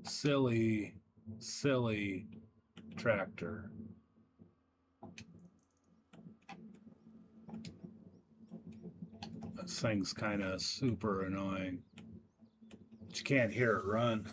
silly, silly tractor. This thing's kind of super annoying. But you can't hear it run.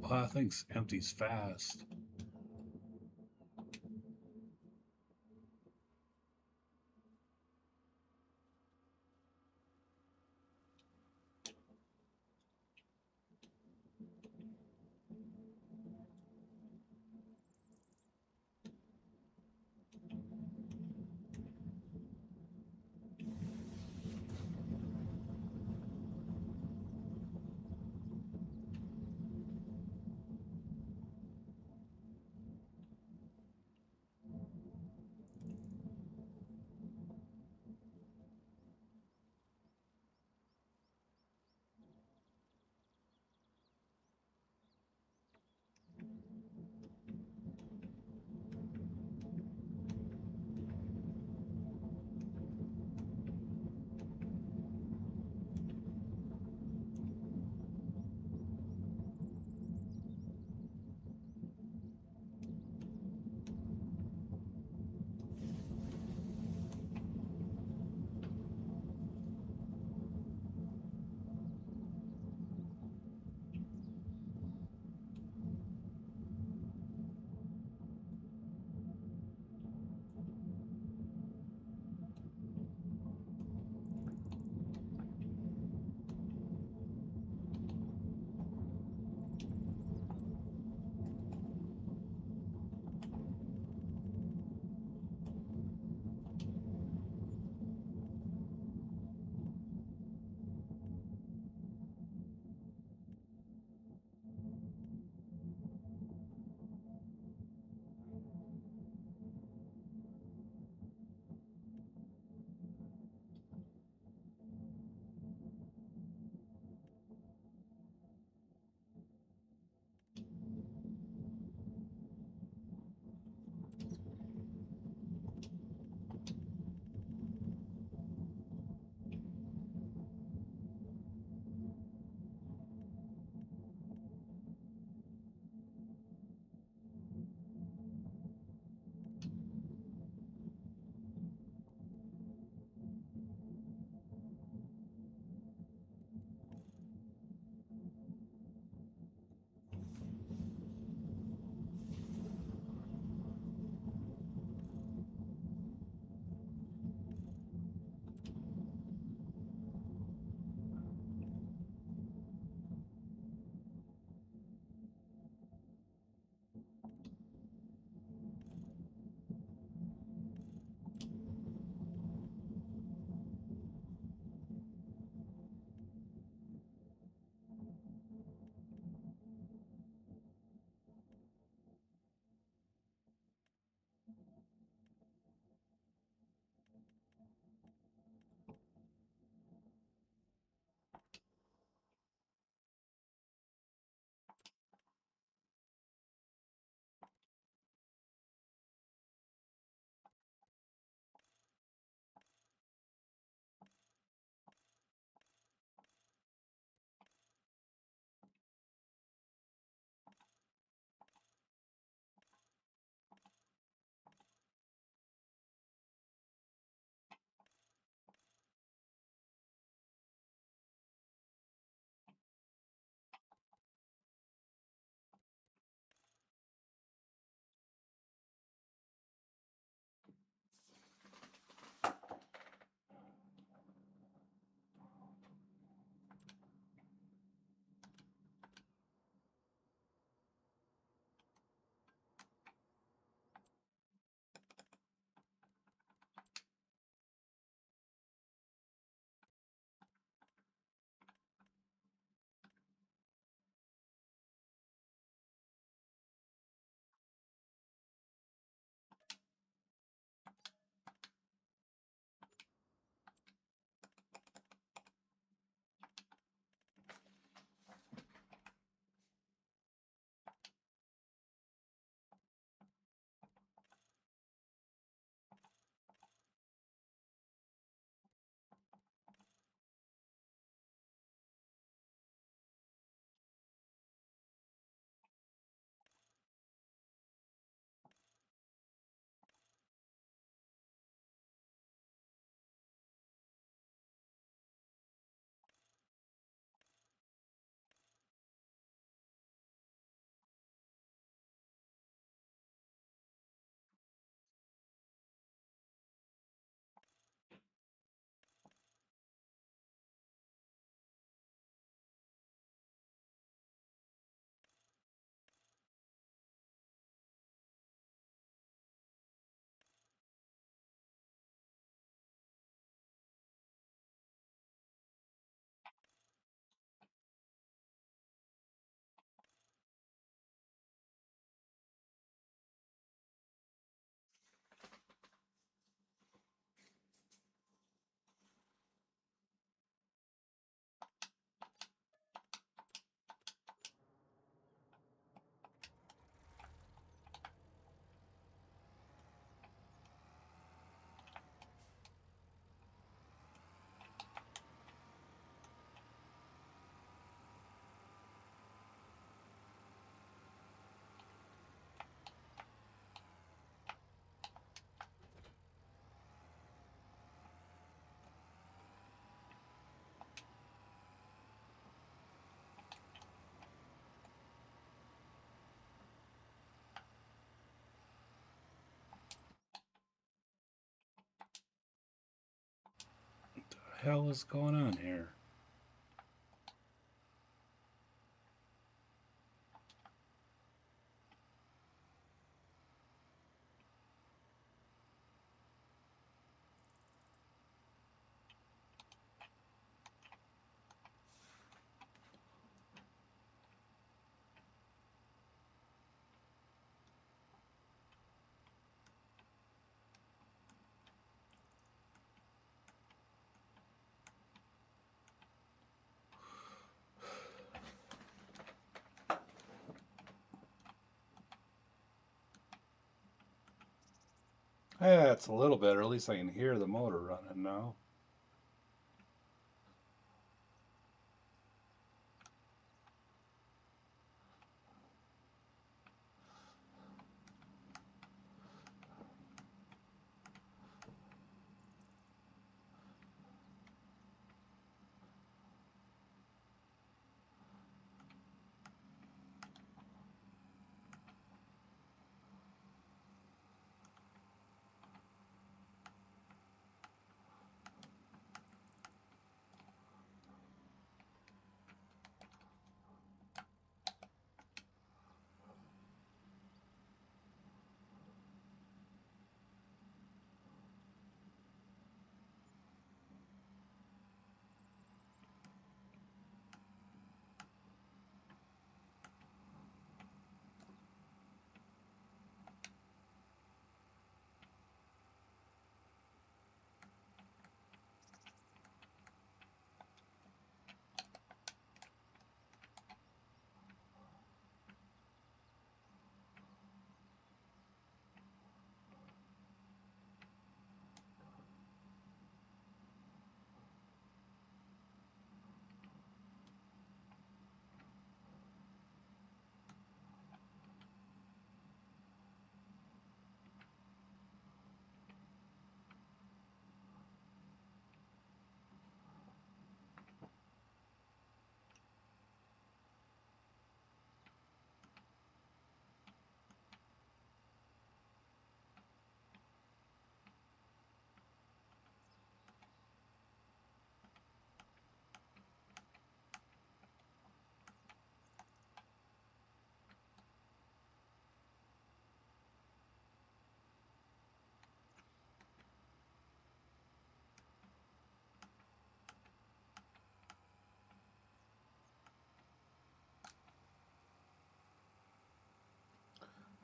Well, that thing empties fast. hell is going on here? Yeah, it's a little better. At least I can hear the motor running now.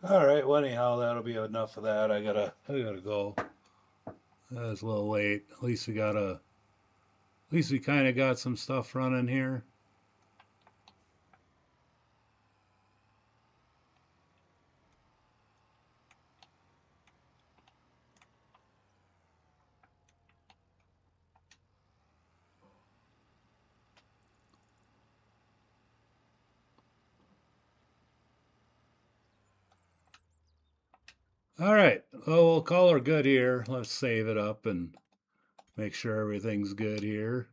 All right. Well, anyhow, that'll be enough of that. I gotta go. That's a little late. At least we kind of got some stuff running here. All right. Well, we'll call her good here. Let's save it up and make sure everything's good here.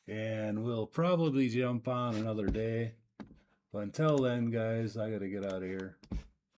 And we'll probably jump on another day. But until then, guys, I got to get out of here.